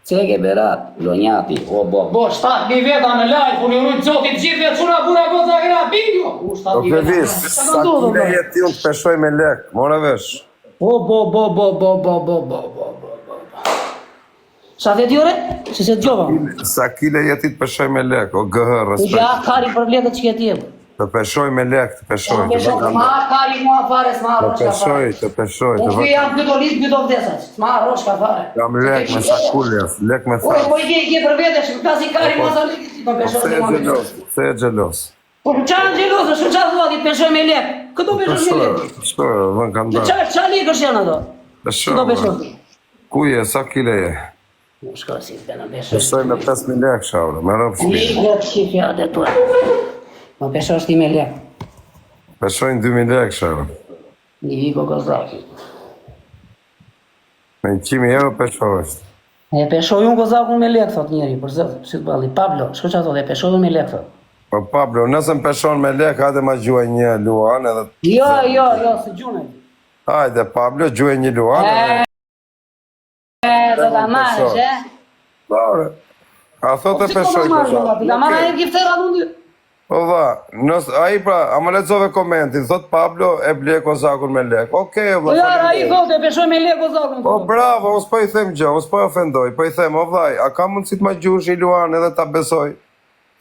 Cege Berat, Lonjati, bo, 7.000 veta në live, unë rujtë zotit gjithë dhe quna bura goza gra bingo. O Kevis, sa kile jeti unë të peshoj me lek, more vesh. Bo. Sa dhe tjore? Që se t'gjova? Sa kile jeti të peshoj me lek, o gëhë, U respekt. ja kari për vletët që këtë jebë. Të peshoj me lek, të peshoj. S'ma kari mua fare, s'ma Të roshka fare. peshoj. Unë që jam këtë olit, këtë ovdesat, s'ma roshka fare. Jam lek me sakuljes, lek me Ure, thash. po i ke për vete, që kasi kari mua sa lekit, si për peshoj Pse të e ma gjelos, pse e gjelos. Po qa në gjelosë, shë qa thua ti peshoj me lek? Këto peshoj me lek? Peshoj, vën kanë da. Qa lekë është janë ato? Këto peshoj Peshoj. ti? Ku je, sa kile je? Shko si të në peshoj. Peshoj me 5.000 lek, shaure, me rëpë shmi. Një gëtë që fjade të. Po peshoj shti me lek. Peshojnë 2.000 lek, shaure. Një viko kozaki. Me 100.000 euro peshoj është. E peshoj unë kozakun me lek, thot njeri, për zëtë, si të bali. Pablo, shko qa thot, e peshoj unë me lek, thot. Po Pablo, nëse më peshon me lek, hajde ma gjuaj një luan edhe... Jo, se gjune. Hajde Pablo, gjuaj një luan edhe... Do ta marrësh, e? Dore. A thot e peshoj Ti ka marrë e peshoj. giftera mundi? Po dha, ai pra, a më lexove komentin, thot Pablo e ble kozakun me lek. Okej, Po vlla. jara, i thotë, e peshoj me lek kozakun. Po bravo, unë s'po i them gjë, unë s'po i ofendoj, po i them, o vllai, a ka mundësi të ma gjuash një luan edhe ta besoj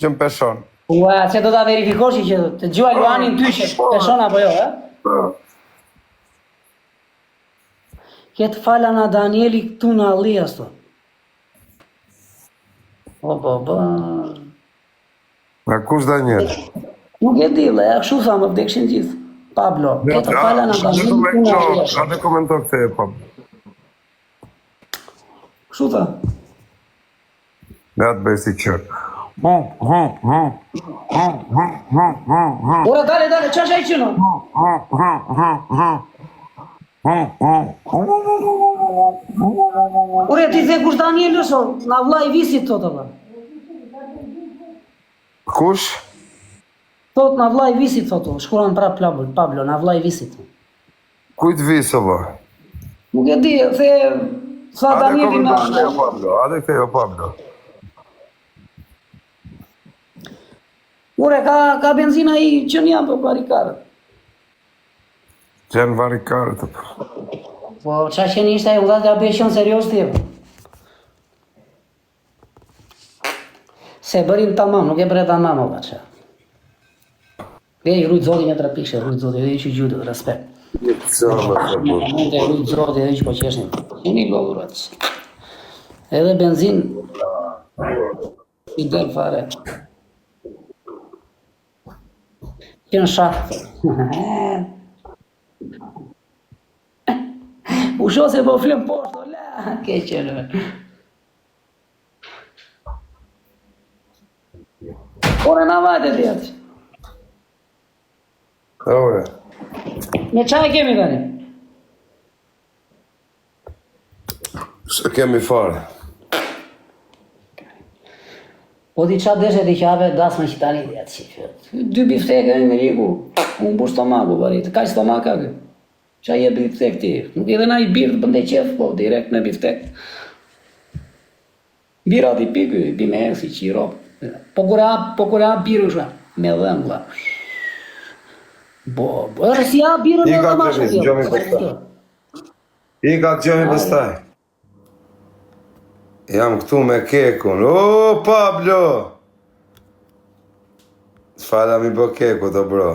që më peshon? Ua, që do ta verifikoshi që të gjua Luanin ty që peshon apo jo, e? Këtë fala na Danieli këtu në Allias, to. Po. Nga kush Daniel? Nuk e di, e kështu tha, më vdekshin gjithë. Pablo, këtë fala na Danieli këtu në Allias. A të komentor këtë e Pablo. Kështu tha. Nga të bëj si qërë. Ora, dale, qash ai qëno? Ore, ti the kush Daniel është, na vllai visit tot apo? Kush? Tot na vllai visit thotë, shkuran prap Pablo, na vllai visit. Kujt visë, vë? Nuk e di, the sa A të Danieli na. komentor këtë e Pablo, a të këtë e Pablo. Ore, ka benzina i që një për barikarët. Që janë varikarët. Po, qa që një ishte e u dhatë a beshon serios t'je. Se bërin tamam, nuk e bëre tamam o baqa. E i rujtë zoti me trapishe, rujtë zoti, edhe i që gjutë, respekt. Mund të rujtë zoti, edhe i që po qeshnin. E një lodurat. Edhe benzin, i del fare. Qënë shakë. U sho se po flem poshtë, la, ke qënë. Ore na vajtë e djetë. Ore. Me qaj kemi tani? Së kemi fare. Po di qa deshe ti qave, das me qitani djetë që fjetë. 2 bifteke në riku, unë bu stomaku, barit, kaj stomak akë. Qa je biftek ti? Nuk edhe na i birë të bënde qef, po direkt me biftek. Bira ti piku, pi me si qiro. Po kura birë shka, me dhemë, la. Bo, edhe si a birë me dhemë ashtë Kevis, gjomi përstaj. I ka të gjomi përstaj. Jam këtu me kekun. O, Pablo! Fala mi bë keku të bro.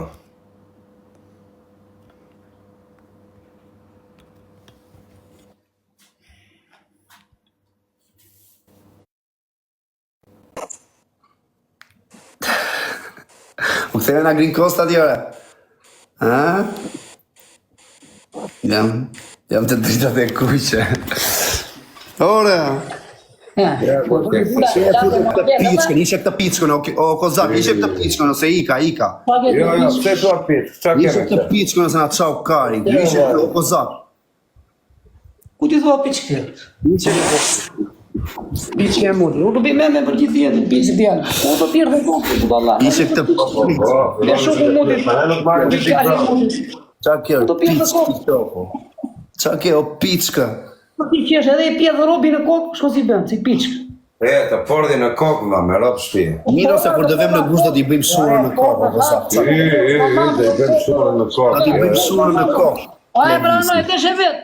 Më ktheve nga Green Coast atjore. Ha? Jam të dritat e kuqe. Ore! Ishe këtë pickën, o kozak, ishe këtë pickën, ose ika. Jo, pse thua pit? Qa Ishe keme? këtë pickën, ose na qau karin, ishe këtë, o kozak. Ku ti thua piçke? Piçke e mundi. U do bëj mend për gjithë jetën piçke djalë. U do pirë dhe kokë, po Allah. Ishe këtë pickën. Le shumë mundi. Qa kjo, Do pirë dhe pickë kokë. Qa kjo, pickë. Po ti qesh edhe i pjedh robi në kokë, shko si bën, si piçk. Të fordi në kokë, ma, me rob shtëpi. Miro se kur dëvem në gusht do t'i bëjmë shurën në kokë, o kozak. Dhe i bëm shurën në Do t'i kokë. bëjmë shurën në kokë. A e pranoj, te she vet.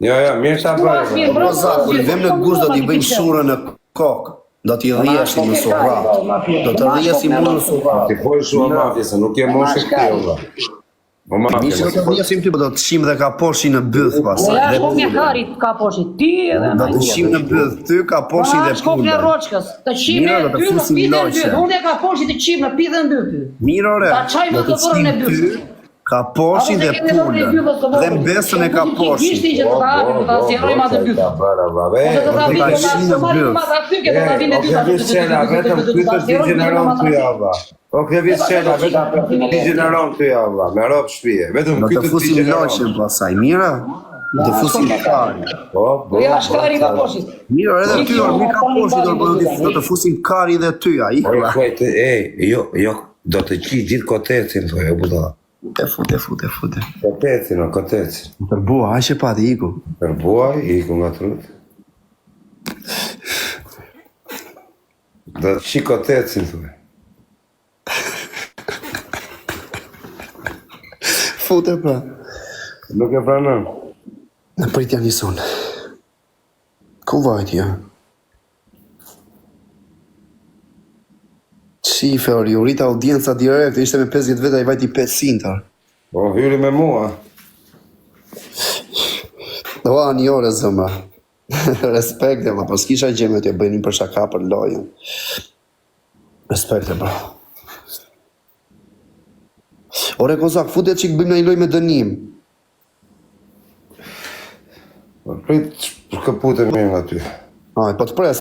Jo, mirë ta bëjmë. O kozak, kur dëvem në gusht do t'i bëjmë shurën në kokë. Do t'i rrjesim në surrat. Do të rrjesim në surrat. Ti pojë shumë mafje, se nuk je moshë këtë, valla. O mafje, Nisë do të rrjesim ty, po do të shim dhe ka poshi në byth pasaj. Ja shko me harit ka poshit. Ti edhe Do të shim në byth ty, ka poshi dhe shko me pundër. roçkës. Të qime Mira, do të ty në fusim pidhen loqe. dy. Unë e ka poshit të qime në pidhen dy ty. Miro re, Ta qaj do me të të bërën e shim byth. ty, ka poshi dhe pundër. Dhe mbesën e ka poshi. Gishti që të ka hapin, do ta zjerojmë atë byth. Ose do ta do vinë ta ma shim në somari byth. ma ta fyke, do ta vinë dy. vetëm pyetës ti gjeneron ty java. O këvis qena, vetëm ti gjeneron ty java. Me rob shtëpie. Vetëm Do të pyetës ti fusim gjeneron. loqen pasaj, mira? Do të fusim kari. Po, Ja shkari ka poshit. Miro, edhe ty, mi ka poshi, do të fusim kari dhe ty, a i? Jo, do të qi gjithë kotecin, thoj, e buda. Fute. Kotecin, o kotecin. Për bua, a që pati, iku. Per buaj, iku nga trut. Do të qi kotecin, thoj. Fute, pra. Nuk e pranon. Në pritja një sonë. Ku vajt, ja? Qife, ori, u rita audienca direkt, ishte me 50 veta, i vajti 500-ar. Po, hyri me mua. Do a një ore, zëma. Respekte, ma, po s'kisha gjeme t'ja bëjnin për shaka për lojën. Respekte, bro. Ore, kozak, fute që bëjmë në i loj me dënim. Po, prit, këpute me nga ty. Aj, po të pres.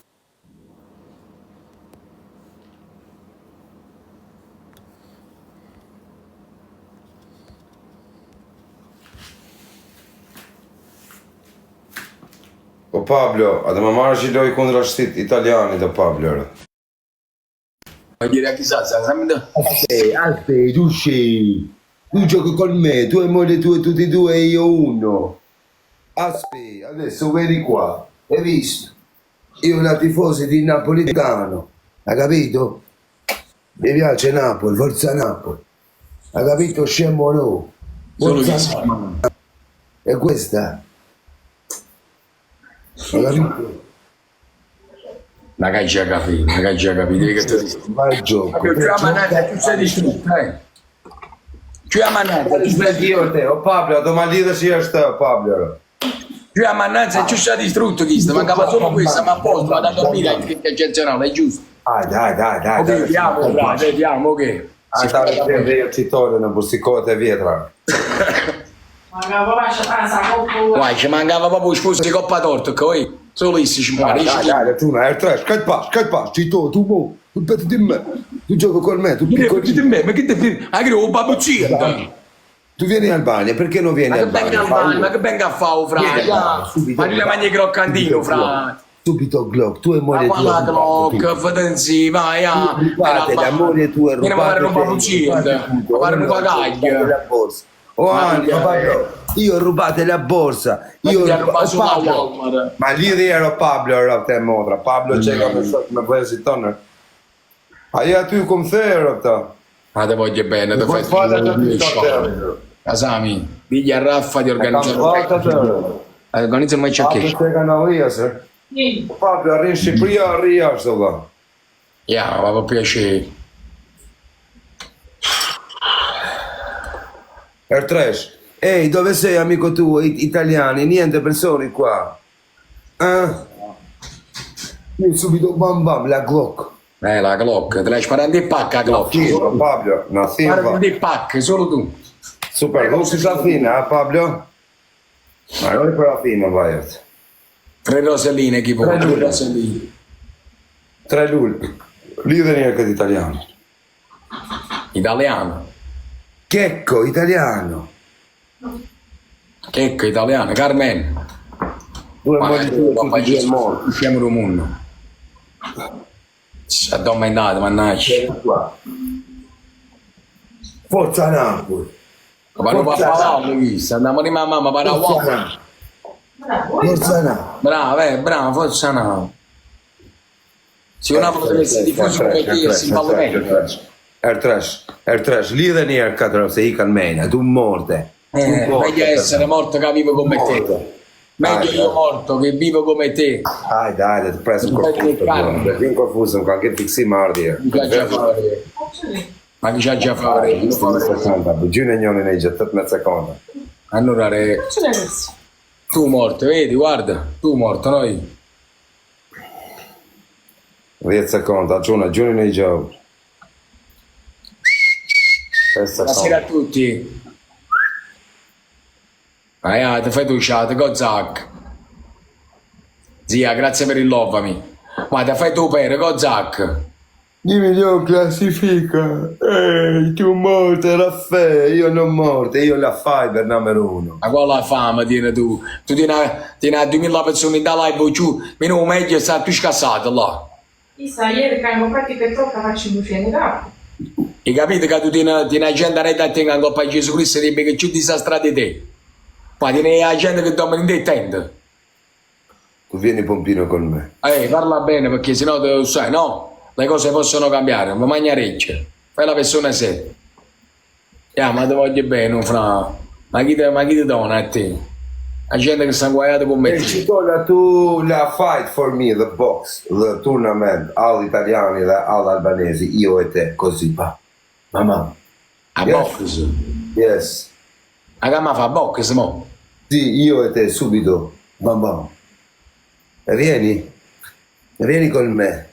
Po Pablo, a të më marrë që i loj kundra shtit italianit o Pablo, rë. Dire a chissà, esattamente. Aspetta, tu scegli. Tu giochi con me, tu hai moglie tua, tutti e due e io uno. Aspetta, adesso vedi qua. Hai visto? Io la tifosa di Napolitano. Hai capito? Mi piace Napoli, forza Napoli. Hai capito? Scemo no. Solo Forza che Napoli. E questa? Hai capito? magari già capito, devi che tu dici. Vai il gioco. Ma più la manata, tu sei distrutto, Più la manata, tu sei distrutto. Te, o Pablo, domani si sta Pablo. Più la mananza, tu sei distrutto, chi sta? Mancava solo questa, ma a posto, vado a dormire, hai scritto eccezionale, è giusto? Dai. Ok, vediamo, ok. Stavo vedendo io ci torno, bussicote vietra. Guai, ci mancava proprio scusa di coppa torta, ok? Solo issi ci muore. Dai, tu non è il trash, che pass, ci tu mo, tu petti di me, tu giochi con me, tu piccolino. Ma che ti fai? Anche un babbuccino. Tu vieni in Albania, perché non vieni Ma in che venga Albania? ma che venga a fare, fra? Vieni a fare, subito. Ma ti mangi croccantino, fra? Subito Glock, tu e Ma moglie quella Glock, fatenzi, vai, Rubate la moglie tua, vieni a fare un babbuccino, a fare un bagaglio. la borsa. Oh Anni, Pablo, io ho rubato la borsa. Io ti ha rubato una Pablo. Walmart. Ma lì ero Pablo, era te motra. Pablo c'è come vuoi si torna. A io tu come sei ero te. Ah, te voglio bene, te fai Asami, digli a Raffa di organizzare un match a Pablo che? sei canale, sir. Pablo, arrivi prima, arrivi, so va. Ja, ma per piacere. Air Trash. Ehi, dove sei amico tu? Italiani, niente persone qua. Io subito bam bam, la Glock. La Glock, te l'hai sparata in pacca, Glock. Sì, Pablo, no, sì, Sparata in pacca, solo tu. super, non si sa fine, Pablo? Ma non è per la fine, vai. 3 roselline, chi può? 3 3 roselline. 3 luglio. Leader anche di italiano. Italiano. Checco, italiano. Checco, italiano. Carmen. Due Ma mogli, tutti e morti. Usciamo dal mondo. Ci addormentate, mannaggia. Qua. Forza Napoli. Ma non va a parlare, visto? Andiamo di mamma, per la Forza uomo. Napoli. Forza Napoli. Bravo, forza no. Se una volta dovesse diffuso come te, si fa bene. Air Trash, leader near Cataro, sei calmena, tu morte. Meglio essere morto che vivo come te. Meglio io morto che vivo come te. Dai, ti preso un confuso. Bien confuso, qualche fixi mardi. Ma chi c'ha già fare? Giù e non ne già tutto mezza seconda. Allora, tu morto, vedi, guarda, tu morto, noi. 10 secondi, giù e nei giochi. Buonasera a tutti. Ti fai tu chat, Gozak. Zia, grazie per il lovami. Ma ti fai tu per Gozak. Dimmi io classifica. Ehi, tu morte, Raffaele, io non morte, io la fai per numero 1. Ma quale fama tieni tu? Tu tieni 2000 persone da live giù, meno meglio sta più scassato là. Chissà, ieri che abbiamo fatto per troppo facciamo scendere capo. Hai capito che tu tieni gente retta a te che coppa Gesù Cristo e che più disastrati di te? Ma tieni la gente che dorme in te tende. Tu vieni pompino con me. Parla bene perché sennò tu sai, no? Le cose possono cambiare, ma magnareccia. Fai la persona seria. Ma ti voglio bene, fra. Ma chi ti dona a te? La gente che sta guaiata con me. Città, tu la fight for me, the box, the tournament, all italiani, all albanesi, io e te, così va. Mamma. A Yes. box? Yes. La gamma fa box, mo? Sì, io e te, subito. Bam bam. E vieni con me.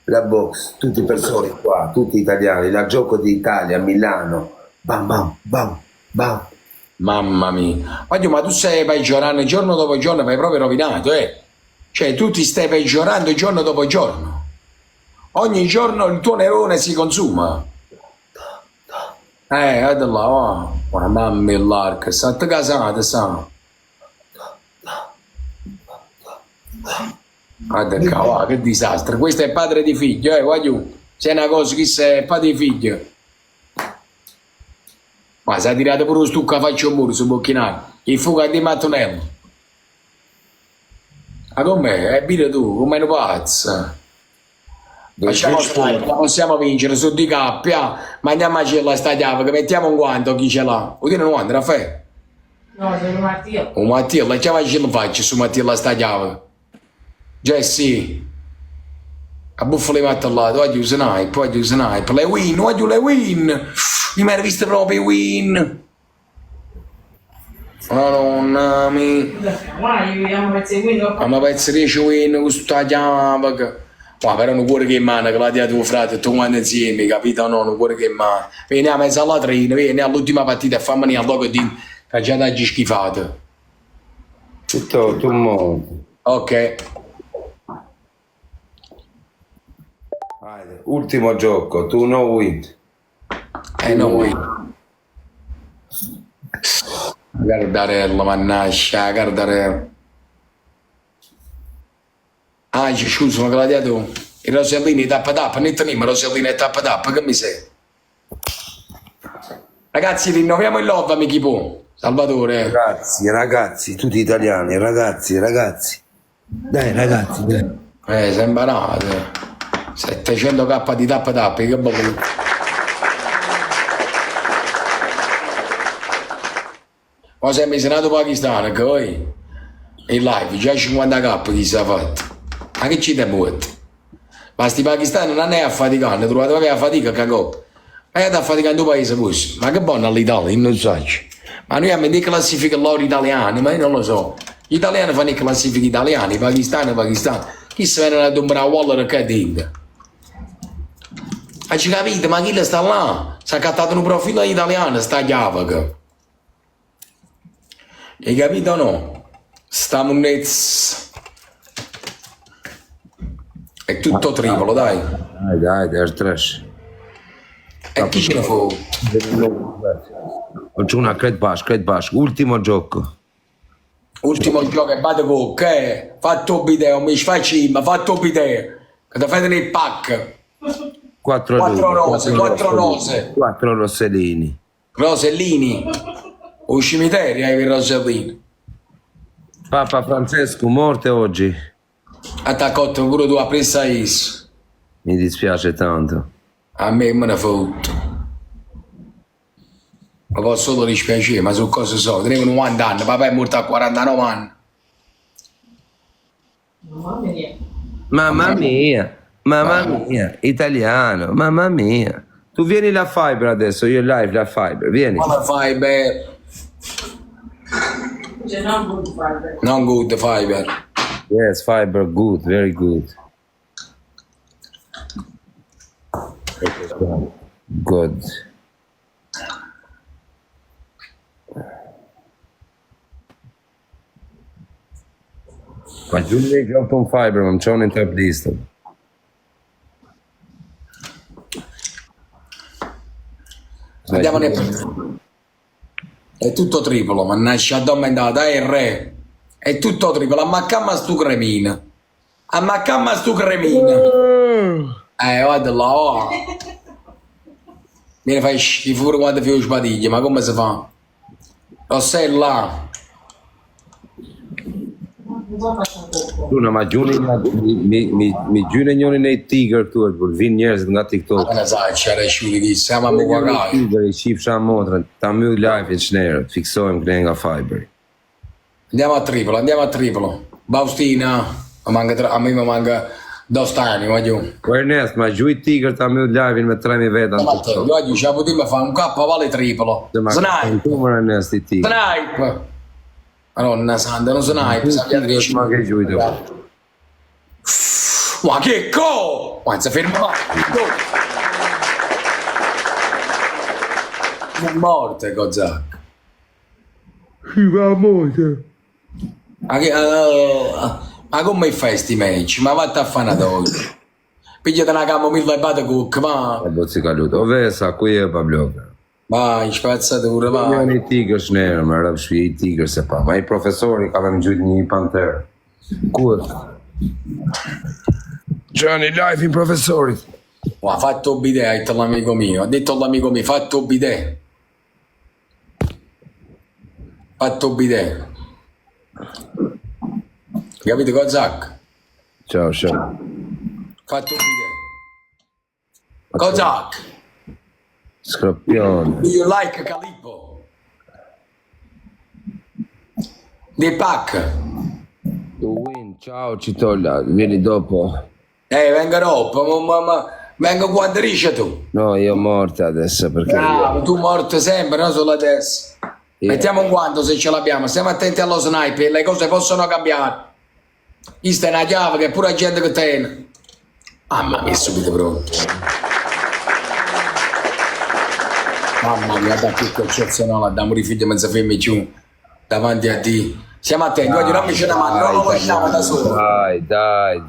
La box, tutte persone qua, tutti italiani, la gioco di Italia, Milano. Bam bam, bam, bam. Mamma mia. Ma tu stai peggiorando giorno dopo giorno, mi hai proprio rovinato, eh? Cioè, tu ti stai peggiorando giorno dopo giorno. Ogni giorno il tuo neurone si consuma. Guarda là, oh. Ma mamma mia, l'arca, state casate, sa. Guarda qua, che disastro. Questo è padre di figlio, guagliù. C'è una cosa, chi sei padre di figlio. Ma si è tirato pure un stucco a faccio muro su Bocchinaro. Il fuoco di mattonello. Ma com'è? Bire tu, come un pazzo. Facciamo strike, la possiamo vincere su di cappia. Ma andiamo a cella sta chiave, che mettiamo un guanto chi ce l'ha. Udine un guanto, Raffaele? No, sono Mattia. Un Mattia, la chiave ce la faccio su Mattia la sta chiave. Jesse. A buffalo matto là, oggi snipe, le win, oggi le win. Mi hai visto proprio i win. Madonna mia. Ma io abbiamo pezzi qui, no? Ma pensi riesci a win con questa chiave? Ma però non cuore che mano, che la dia tuo frate, tu quando insieme, capito? No, non cuore che mano. Vieni a mezzo alla trina, vieni all'ultima partita e fammi a logo di che già dagli schifato. Tutto un mondo. Ok. Ultimo gioco, tu no win. No win. Guardarella, mannaggia, guardare. Ci sono gladiato. I rosellini tappa tappa, ne teniamo rosellini e tappa tappa, che mi sei? Ragazzi, rinnoviamo il love, amici può. Salvatore. Ragazzi, tutti italiani, ragazzi. Dai, ragazzi, dai. Sei imbarato. 700k di tappa tappa, che bello. Ma sei missionato pakistano, che poi in live già 50k chi si è fatto. Ma che ci te muovi? Ma sti pakistani non è affaticando, trovate proprio la fatica, cagò. E da fatica in due paesi poi. Ma che buona l'Italia, io non so. Ma noi abbiamo delle classifiche loro italiane, ma io non lo so. Gli italiani fanno le classifiche italiane, i pakistani. Chi si viene a dombrare a Waller che dite? Hai capito? Ma chi le sta là? Si è cattato un profilo italiano, sta chiave. Hai capito o no? Sta Munez. È tutto triplo, dai. Dai, there's trash. E chi ce ne fu? Očuna, kret baš. Ultimo gioco. Ultimo gioco è Badego, che fatto video, mi facci, ma fatto video. Che ti fate nel pack. 4 rose. 4 rossellini. Rosellini. O cimitero hai i rosellini. Papa Francesco morte oggi. Attaccotto pure tu a presa is. Mi dispiace tanto. A me ne foto. Ma posso solo dispiacere, ma su cosa so? Tenevo 90 anni, papà è morto a 49 anni. Mamma mia, italiano, mamma mia. Tu vieni la Fiber adesso, io live la Fiber, vieni. Come fai, beh? Non good fiber. Yes, Fiber, good, very good. Good. Ma giù lì che ho un Fiber, non c'è un interplista. Andiamo è tutto triplo, ma nasce addormentata, è il re. È tutto triplo, ammaccamma stu cremina. Ammaccamma stu cremina. Guarda là, oh. Mi fai schifo pure quando fai sbadiglie, ma come si fa? Lo sei là. Tuna, ma gjuni mi gjyne njëri në tigër tu, kur vinë njerëzit nga TikTok. Ne sai, c'era sciuri di siamo a Muguagai. Tigër i qifsha motrën, ta myll live e qnerë, fiksojmë këne nga Fiber. Andiamo a triplo. Baustina, a me mi manca Dostani, voglio. Ernest, ma gjuj tigër ta myll live-in me 3.000 veta në TikTok. Voglio, ci potremmo fare un K vale triplo. Snipe. Ernest i tigër. Snipe. Madonna santa, non snipe, sappia dieci. Ma che giuj do. Ma che co? Guarda, ferma. È morte, Kozak. Si va a morte. Ma come fai sti match? Ma vattene a fare una dose. Pigliate una camomilla e bate cook, va. E bozzi caluto. Ove sa, qui e pa blocca. Vai, spazzatura, vai. Janë i tigër shnerë, më rëpshë i tigër se pa. Ma i profesori ka me më gjujtë një panterë. Ku e? Gjani live in profesorit. Ha fatto bidet, ha detto l'amico mio. Ha detto l'amico mio, fatto bidet. Fatto bidet. Capito, Kozak? Ciao, ciao. Fatto bidet. Kozak. Scorpione. Do you like Calippo? The pack. To win, ciao Citolla, vieni dopo. Venga dopo, ma venga quando riesci tu. No, io morte adesso perché... Bravo, tu morto sempre, non solo adesso. Mettiamo un guanto se ce l'abbiamo, stiamo attenti allo sniper, le cose possono cambiare. Questa è una chiave che pure la gente che tiene. Mamma mia, subito pronto. Mamma mia, da più eccezionale, da morire figlio mezzo femmina giù, davanti a te. Siamo attenti, oggi non mi c'è una mano, non lo lasciamo da solo. Dai,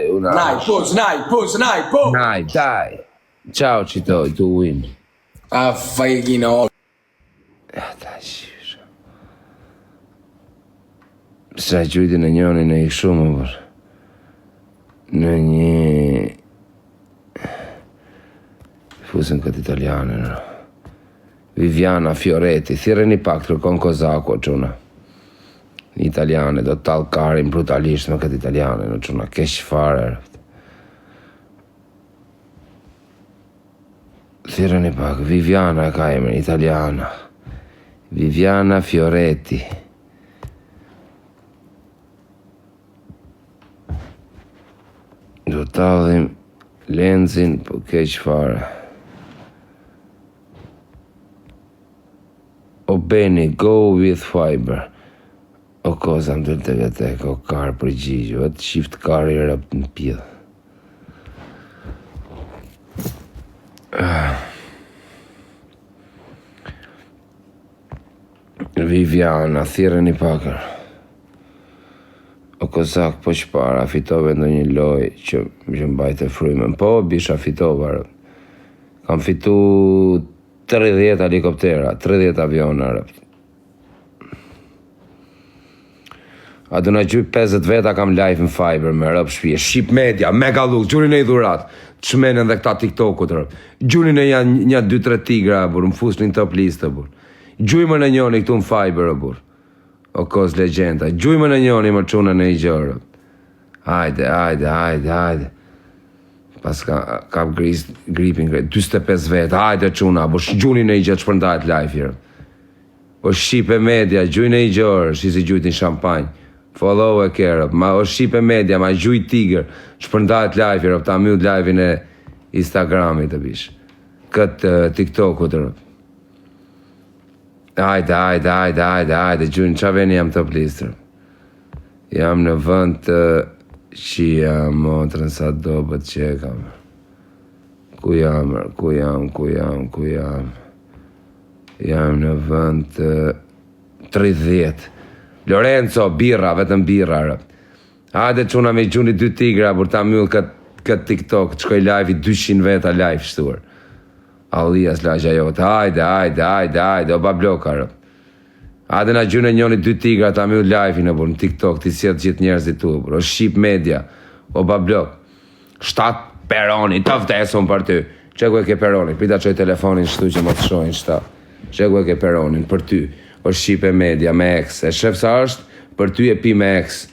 una... Snipe. Dai. Ciao Cito, tu win. Fai chi no. Dai, shiro. Sa gjujti në njëni në i shumë, për. Në një... Fusën këtë italiane, no. Viviana Fioretti, thirreni pak të kërkon Kozako, quna. Italiane, do të talkarin brutalisht me këtë italiane, no, quna, keq fare. Thirreni pak, Viviana ka emrin, italiana. Viviana Fioretti. Do të tallim lenzin, po keq fare. O Beni, go with fiber. O koza më dërë të vetek, o karë përgjigjo, atë shift karë i rëpë në pjellë. Viviana, thire një pakër. O kozak, po qëpara, fitove në një loj që më mbajtë e frymën. Po, bisha fitova, rëpë. Kam fitu 30 helikoptera, 30 aviona, rëpë. A du në gjyp 50 veta kam live në Fiber me rëpë shpije. Shqip Media, mega luk, gjurin e i dhurat. Të shmenen dhe këta TikTok-ut rëpë. Gjurin e janë një 2-3 tigra, bur, më fusë një top listë, bur. Gjujmë në njoni këtu në Fiber, bur. O kos legenda. Gjujmë në njoni më quna në i gjërë. Hajde. Pas kam gripin, 25 veta, hajde quna, bur, gjuni në i gjërë që përndajt live here. O Shqipe Media, gjuj në i gjërë, shisi gjujt në Shampanjë. Follow e kërë, ma o Shqipe Media, ma gjuj Tiger, që përndajt live here, ta mjut live-in e Instagramit të bish. Këtë TikTok-u të rëpë. Hajde, gjujnë, qa veni jam top listër. Jam në vënd të qia, motrën sa dobet që e kam. Ku jam? Jam në vënd të 30. Lorenzo, birra, vetëm birra, rëp. Hajde quna me gjuni 2 tigra, për ta mjull këtë TikTok, që koj live i 200 veta live shtuar. Alias lagja jote, hajde, o ba bloka, rëp. Hajde na gjune njoni 2 tigra, ta mjull live i në burë, në TikTok, ti sjetë gjithë njerëzit tu, bro. O Shqip Media, o ba blok. 7 peroni, të vdesun për ty. Qeku e ke peronin, pita qoj telefonin shtu që më të shojnë 7. Qeku e ke peronin, për ty. O Shqipe Media me X, e shef sa është, për ty e pi me X.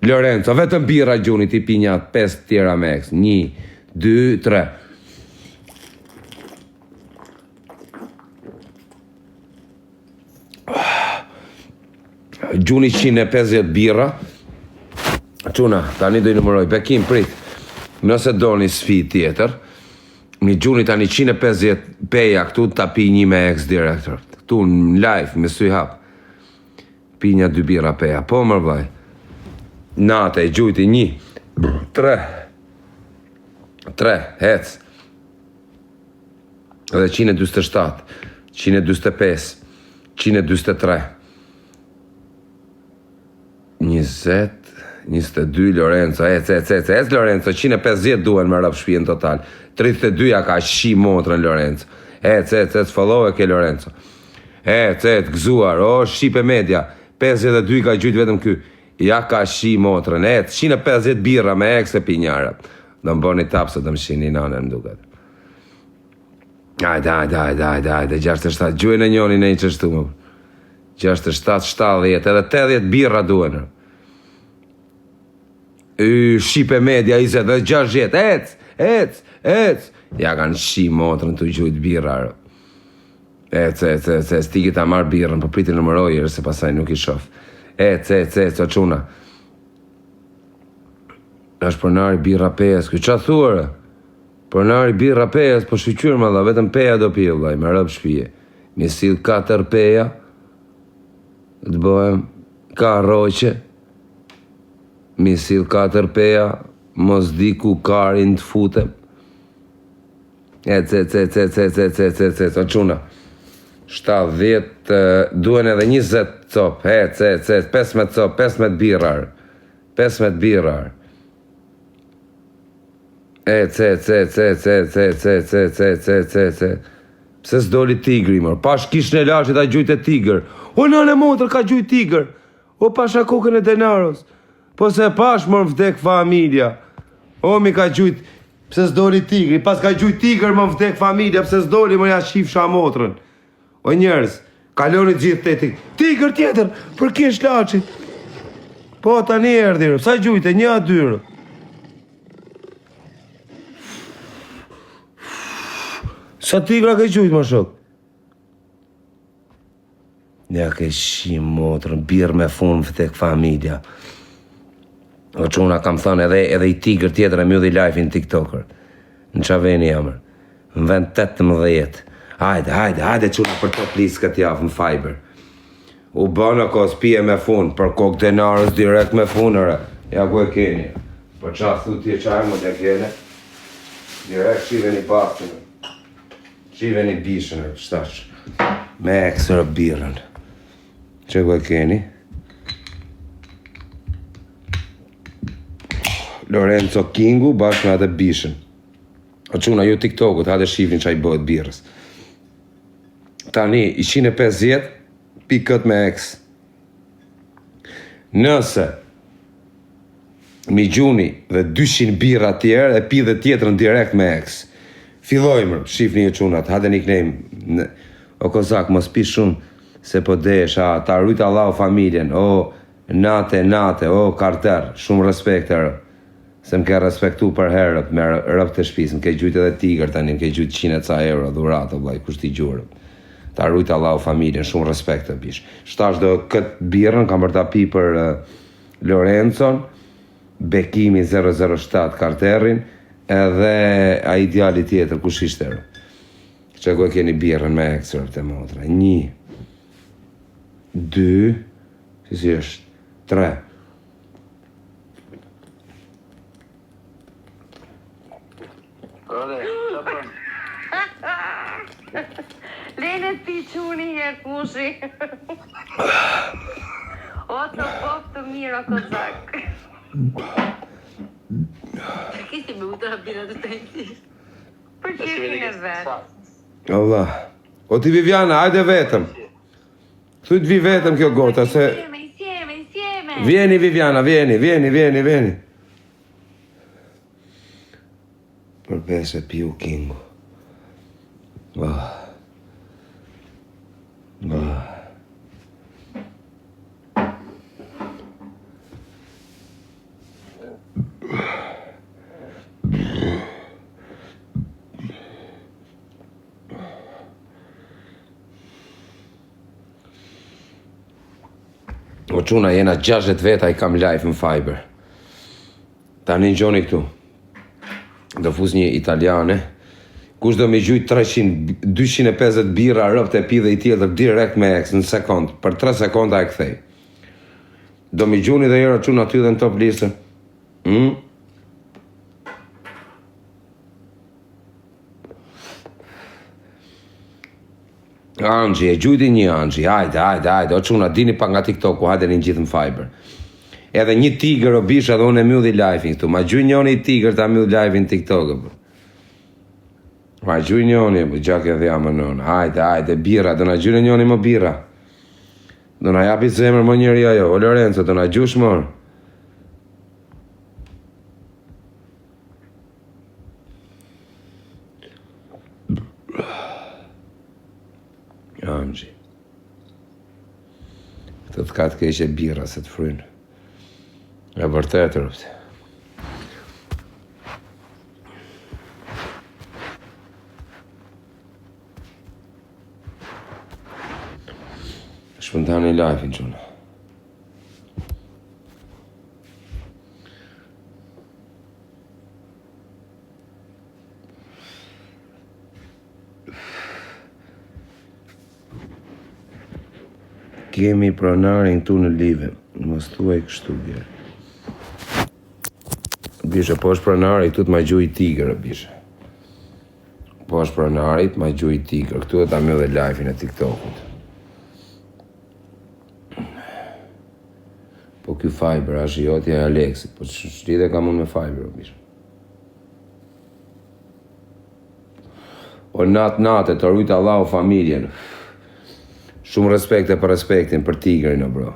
Lorenzo, vetëm birra gjuni ti pi një 5 tjera me X. 1, 2, 3. Gjuni 150 birra. Quna, tani do i numëroj, Bekim, prit. Nëse do një sfi tjetër, një gjuni tani 150 peja këtu, ta pi një me X direktor. Tu në live, me sy hap. Pi një 2 birra peja. Po mërë vaj. Nate, e gjujti 1, 3, hec. Edhe 127, 125, 123, 20, 22, Lorenzo, ec Lorenzo, 150 duen me rap shpijen total. 32 ka shi motrën Lorenzo. Ec, follow e ke Lorenzo. Gëzuar, o Shqipe Media, 52 ka gjujt vetëm ky. Ja ka shi motrën, 150 birra me X e pinjara. Do më bërë një tapë se të më shini nanër më duket. Hajde, 67, gjuj në njoni në i qështu më. 67, 70, edhe 80 birra duen. Shqipe Media, 20, dhe 60, ec. Ja kanë shi motrën të gjujt birra. Stiki ta marrë birrën, për priti nëmërojër, se pasaj nuk i shof. O quna. Ashtë përnari birra pejes, ku qa thuarë? Përnari birra pejes, po shqyqyrë më dha, vetëm peja do pijë, vaj, me rëpë shpije. Mi sil 4 peja, të bëhem, ka roqe, mi sil 4 peja, mos di ku karin të futem. O quna. 70, duen edhe 20 cop, 15 cop, 15 birrar. 15 birrar. Pse s'doli tigri, mër? Pash kish në lashit a gjujt e tiger. O nëne motër ka gjujt tiger. O pasha kokën e denaros. Po se pash mër vdek familja. O mi ka gjujt, pse s'doli tigri. Pas ka gjujt tiger më vdek familja, pse s'doli më ja shifsha motrën. O njerës, kaloni gjithë të etik. Tigër tjetër, për kish lachit. Po, ta një erdirë, sa gjujte, 1 a 2. Sa tigra ke gjujt, më shok? Ja ke shi motrën, birë me funë vëtek familja. O quna kam thënë edhe i tigër tjetër e mjudhi live-in TikToker. Në qaveni jamër. Në vend 18. Hajde, quna për top list këtë javë në Fiber. U bënë ko spije me fun, për kokë denarës direkt me funëre. Ja ku e keni. Për qa thu tje qaj më të kene. Direkt shive një pasën. Shive një bishën, shtash. Me ekstra birën. Që ku e keni? Lorenzo Kingu bashkë me atë bishën. O quna ju TikTokut, hajde shifin që a i bëhet birës. Tani, 150 pikët me X. Nëse mi gjuni dhe 200 birra tjerë e pi dhe tjetërën direkt me X. Fillojmë, shifni e qunat, hajde një knejmë. O kozak, mos pi shumë se po desh, ta rrujt Allah o familjen, o nate, o karter, shumë respekt e rë. Se më ke respektu për herët me rëp të shpis, më ke gjujt edhe tigër tani, më ke gjujt 100 ca euro dhuratë, vlaj, kushti gjurëm. Ta rrujt Allah o familjen, shumë respekt të bish. Shtash do këtë birën, kam për ta pi për Lorenzon, Bekimi 007 karterin, edhe a ideali tjetër, kush ishte rë. Që ku e keni birën me ekstra të motra. 1, 2, si është, 3. Lene ti quni herë kushi. O të pop të mira kozak. Kishti me utra bira të tajti. Për qefin e vetë. Allah. O ti Viviana, hajde vetëm. Thuj vi vetëm kjo gota, se... Insieme. Vieni Viviana, vieni. Përbese piu Kingu. O quna jena 60 veta i kam live në Fiber. Ta një gjoni këtu. Do fus një italiane. Kush do me gjujt 250 birra rëpt e pi dhe i tjetër direkt me X në sekund. Për 3 sekonda e kthej. Do me gjuni dhe jera quna ty dhe në top listën. Angji, e gjujti një Angji, hajde, o quna, dini pa nga TikToku, hajde një gjithë në Fiber. Edhe një tigër o bisha dhe unë e mjudhi live-in këtu, ma gjuj njoni i tigër ta mjudhi live-in TikToku. Ma gjuj njoni, gjak e dhja më nënë, hajde, bira, do na gjujnë njoni më bira. Do na japi zemër më njëri ajo, o Lorenzo, do na gjush mërë. Angji. Këtë të katë keqe bira se të frynë. E vërtet rëpte. Shpëntani live-in qënë. Kemi pronarin këtu në live, mos thuaj kështu bjerë. Bisha, po është pronari këtu të ma gjuj tigër, bisha. Po është pronari të ma gjuj tigër, këtu e ta mjë dhe live-in e TikTokut. Po kjo Fiber, ashtë jotja e Alexit, po shlide ka mund me Fiber, bisha. O natë, të rujtë Allah o familjen. Shumë respekte për respektin për tigrin, o bro.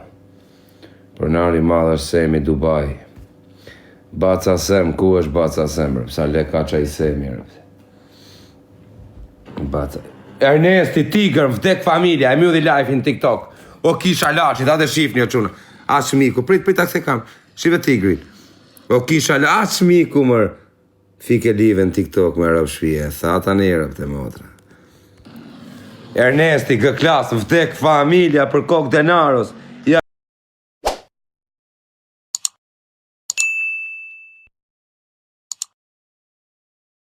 Pronari madhë është Semi Dubai. Baca Sem, ku është Baca Sem, sa le ka qa i Semi, Baca. Ernesti, tigër, vdek familja, e mjudhi live në TikTok. O kisha lashit, atë shifni o quna. As miku, prit a se kam, shive tigrin. O kisha lashit, as miku mërë. Fike live në TikTok me rëp shpije, thata në rëp të motra. Ernesti, gë klasë, vdek familja për kokë denaros.